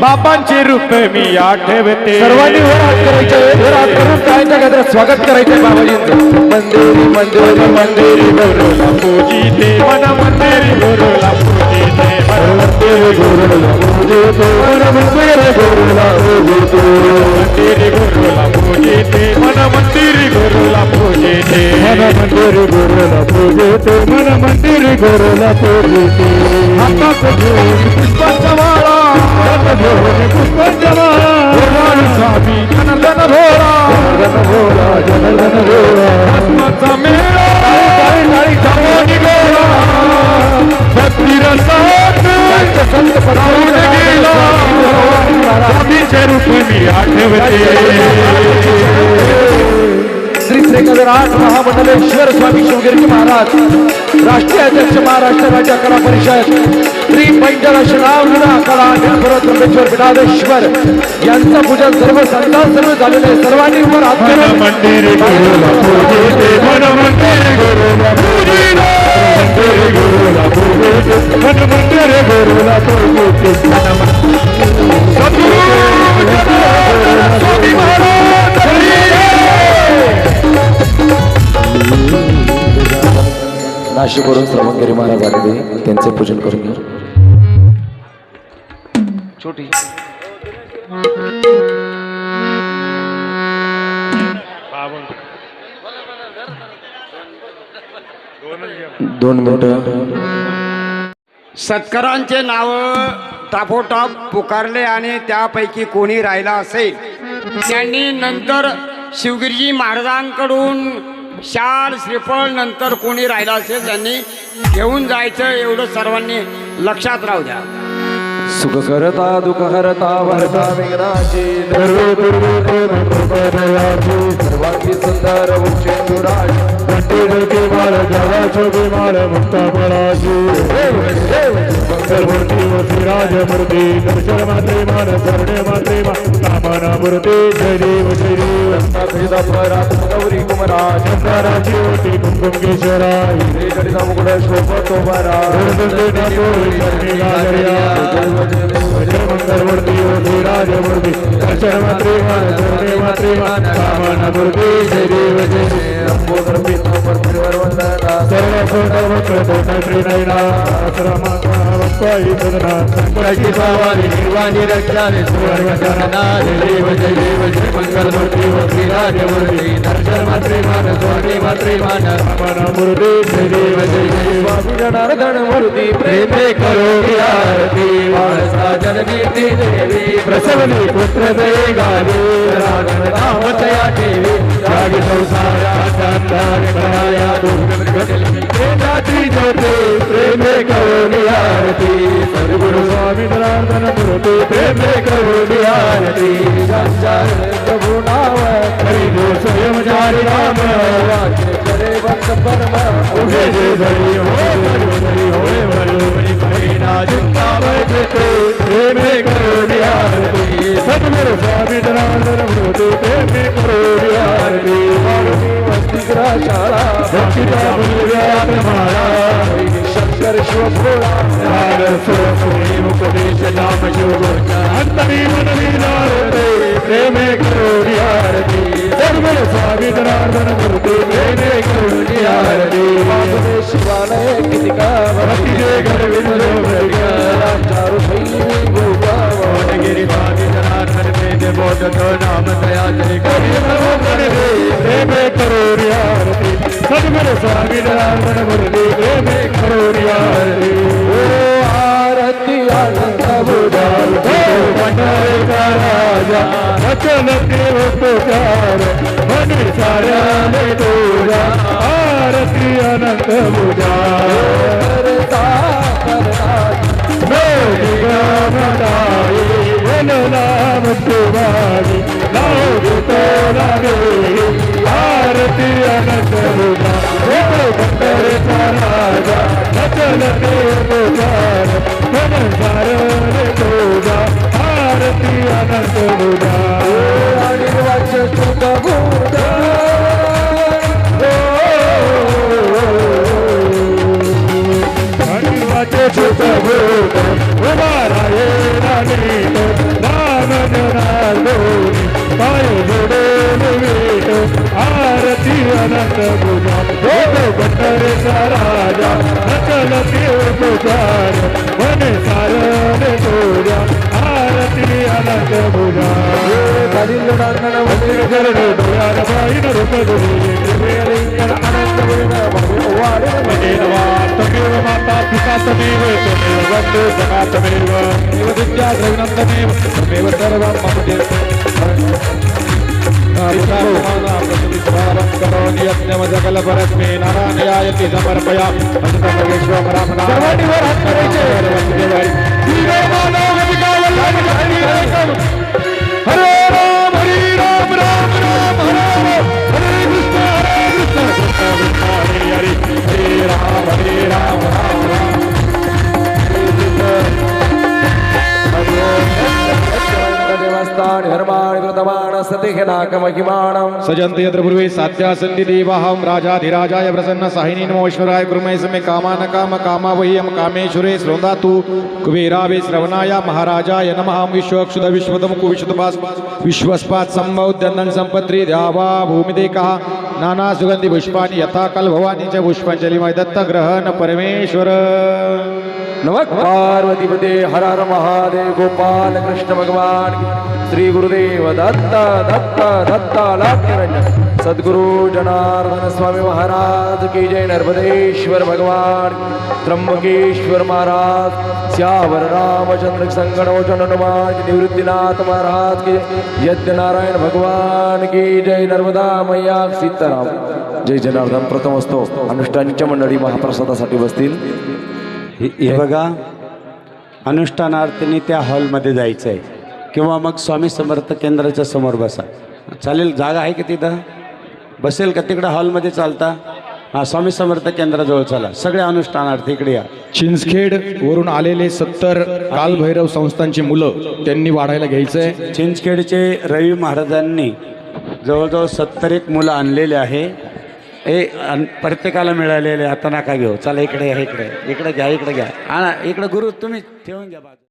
Speaker 1: बाबांचे रूप मी आठवते.
Speaker 2: सर्वांनी वरात करायचे, वरात करून टाळ्यांच्या गजरात स्वागत करायचे बाबाजींचं. मंदिरी मंदिरी मंदिरी गुरुला पूजिते, मन मंदिरी गुरुला पूजिते, मन मंदिरी गुरुला पूजिते, मन मंदिरी गुरुला पूजिते, मंदिरी गुरुला पूजिते, मन मंदिरी गुरुला पूजिते, मन मंदिरी गुरुला पूजिते, मन मंदिरी गुरुला पूजिते. हातात घेऊन पुष्पांचा माळा, पुष्पांचा माळा, स्वामी जनार्दन भोळा, जनार्दन भोळा, जनार्दन भोळा, आत्माचा मेळा, जामोनी गोळा, भक्ती रसात संत पदावून गेला, स्वामीचे रूप मी आठवते. श्री 1008 महामंडलेश्वर स्वामी शिवगिरी महाराज, राष्ट्रीय अध्यक्ष महाराष्ट्र राज्य कला परिषद, श्री पंचराश नावजुना कला निर्भर त्र्यंबकेश्वर पीठाधीश्वर यांचं पूजन सर्व संतांसर्व झालेले सर्वांनी वर हात करून मंदिरे गुरुला पूजिते, मन मंदिरे गुरुला पूजिते, मंदिरे गुरुला पूजिते, मन मंदिरे गुरुला पूजिते, सद्गुरु स्वामी महाराज
Speaker 7: नाशिकवरून श्रवणगिरी महाराज आलेले, त्यांचे पूजन करून घेऊ.
Speaker 2: छोटी
Speaker 7: 2 मिनिटं.
Speaker 5: सत्कारांचे नाव टापोटाप पुकारले आणि त्यापैकी कोणी राहिला असेल त्यांनी नंतर शिवगिरीजी महाराजांकडून शाल श्रीफळ, नंतर कोणी राहिला असेल त्यांनी घेऊन जायचं, एवढं सर्वांनी लक्षात राहू द्या.
Speaker 2: सुख करता दुःख हरता वरता विघ्नाची, सर्वांगी सुंदर उच्चेंदुराज, घंटे डोके माळ जगाचो बिमाळ मुक्ता पराजी, मंगलमूर्ती व श्रीराजमूर्ती, दर्शन मात्रे मान सरणे मात्रे मान मूर्ती, जय देव जय देव. भेदा परात गौरी कुमरा, शंकराची होती कुंकुम केशरा, हिरे गडिता मुकुट शोभतो बरा, मंगलमूर्ती व श्रीराजमूर्ती, दर्शन मात्रे मान सरणे मात्रे मान मूर्ती, जय देव जय देव. सर्व श्रीनयना शंकराची भावानी निर्वाणी रक्षाने सुवर्णचरणा, जय देव जय देव जय. मंगलमूर्ती व श्रीराजमूर्ती, दर्शन मात्रे मान स्वर्णे मात्रे मान मूर्ती, जय देव जय जय. स्वामी जनार्दन मूर्ती, प्रेमे करो आरती, वारसा जननीती देवी, प्रसवनी पुत्र दये गावी, रागण नाम तया ठेवी, जागी संसारात अंधारे भराया, ज्योती प्रेमे करो आरती, सद्गुरु स्वामी जनार्दन मूर्ती, प्रेमे करो आरती. प्रभु नाम हरि गो स्वयं जारी राम, करे भक्त परम उभे जे धरी हो धरी होय भरी करीना चिंता बजते, प्रेमे करो आरती, सद्गुरु स्वामी जनार्दन मूर्ती, प्रेमे करो आरती. शाळा भक्तीचा मुलगा माळा, शंकर शंकर शिव भोळा हर सरस्वती उपदेश नाम शिव अंतरी मनविनारते प्रेमे करोडी आरती सर्व स्वामी जनार्दन मूर्ती प्रेमे करोडी आरती वासुदेव शिवालय किती का भक्ती जे घर विंदो चारु शैली गोपा वनगिरी स्वामी जनार्दन ते बोध नाम दया जय करी प्रेमे करोडी आरती सद्गुरु स्वामी जनार्दन मूर्ती प्रेमे करोडी आरती ओ आरती आनंद बुधाल भंडारे का राजा वचन देव पुकार मन साऱ्या तुझा आरती अनंत बुधाल करता नाम तुम्हारी लाओ तो लागे आरती अनंत बुधाल राजा वचन देव पुकार मन साऱ्या तुझा आरती अनंत बुधाल अनिर्वाच्य सुख बुधाल अनिर्वाच्य सुख बुधाल उभारा ये रानीत नामन नालोनी पाय जोडून वीट आरती अनंत बुधाल भंडारे राजा नचल देव पुकार मन सारण तुझा आरती अनंत बुधाल खालील डांगण मंदिर करण डोळ्यान बाईन रूप दुरी कृपेलिंगण अनंत बुधाल वाडे मनेवा तमेव माता पिता तमेव तमेव बंधु सखा तमेव देव विद्या द्रविणंतमेव तमेव सर्वं मम देव करोनि यज्ञमजकलपरस्मे नारायणायति समर्पयामि अन्तमगेश्वरं रामनाम सर्वाणीवर हात करायचे हरे राम राम राम हरे कृष्ण कृष्ण कृष्ण हरे हरे हरे राम राम देवस्थान हरमाण कृतमाण सतिघनाकमहिमाणं
Speaker 1: सजन्ति यत्र पूर्वे साध्या सन्ति देवाहं राजाधिराजाय प्रसन्न साहिनी नमो ईश्वराय कुर्मय समे कामान काम कामावह्यं कामेश्वरे श्रोदातु कुबेरावे श्रवणाय महाराजाय नमः विश्वक्षुद विश्वदम कुविशुदभास विश्वस्पात् संबौद्धनं संपत्रि द्यावा भूमिदेकः नाना सुगंधि पुष्पाणि यथा कल भवानी च पुष्पांजलिमय दत्त ग्रहण परमेश्वर
Speaker 2: नमः पार्वतीपते हर हर महादेव गोपाल कृष्ण भगवान श्री गुरुदेव दत्ता दत्ता दत्ता लाक्यरंजन सद्गुरु जनार्दन स्वामी महाराज की जय नर्मदेश्वर भगवान त्र्यंबकेश्वर महाराज श्यावर रामचंद्र संगणोचन हनुमान की निवृत्तिनाथ महाराज की यज्ञ नारायण भगवान की जय नर्मदा मैया सीताराम जय जनार्दन प्रथम असतो अनुष्ठानीच्या मंडळी महाप्रसादासाठी बसतील
Speaker 3: हे बघा अनुष्ठानार्थीने त्या हॉलमध्ये जायचं आहे किंवा मग स्वामी समर्थ केंद्राच्या समोर बसा चालेल जागा आहे की तिथं बसेल का तिकडं हॉलमध्ये चालता हां स्वामी समर्थ केंद्राजवळ चला सगळे अनुष्ठानार्थी इकडे या
Speaker 1: चिंचखेड वरून आलेले 70 कालभैरव संस्थांची मुलं त्यांनी वाढायला घ्यायचंय
Speaker 3: चिंचखेडचे रवी महाराजांनी जवळजवळ 71 मुलं आणलेले आहे हे प्रत्येकाला मिळालेले आता नका घेऊ चला इकडे या इकडे घ्या इकडे घ्या आणा इकडे गुरु तुम्ही ठेवून घ्या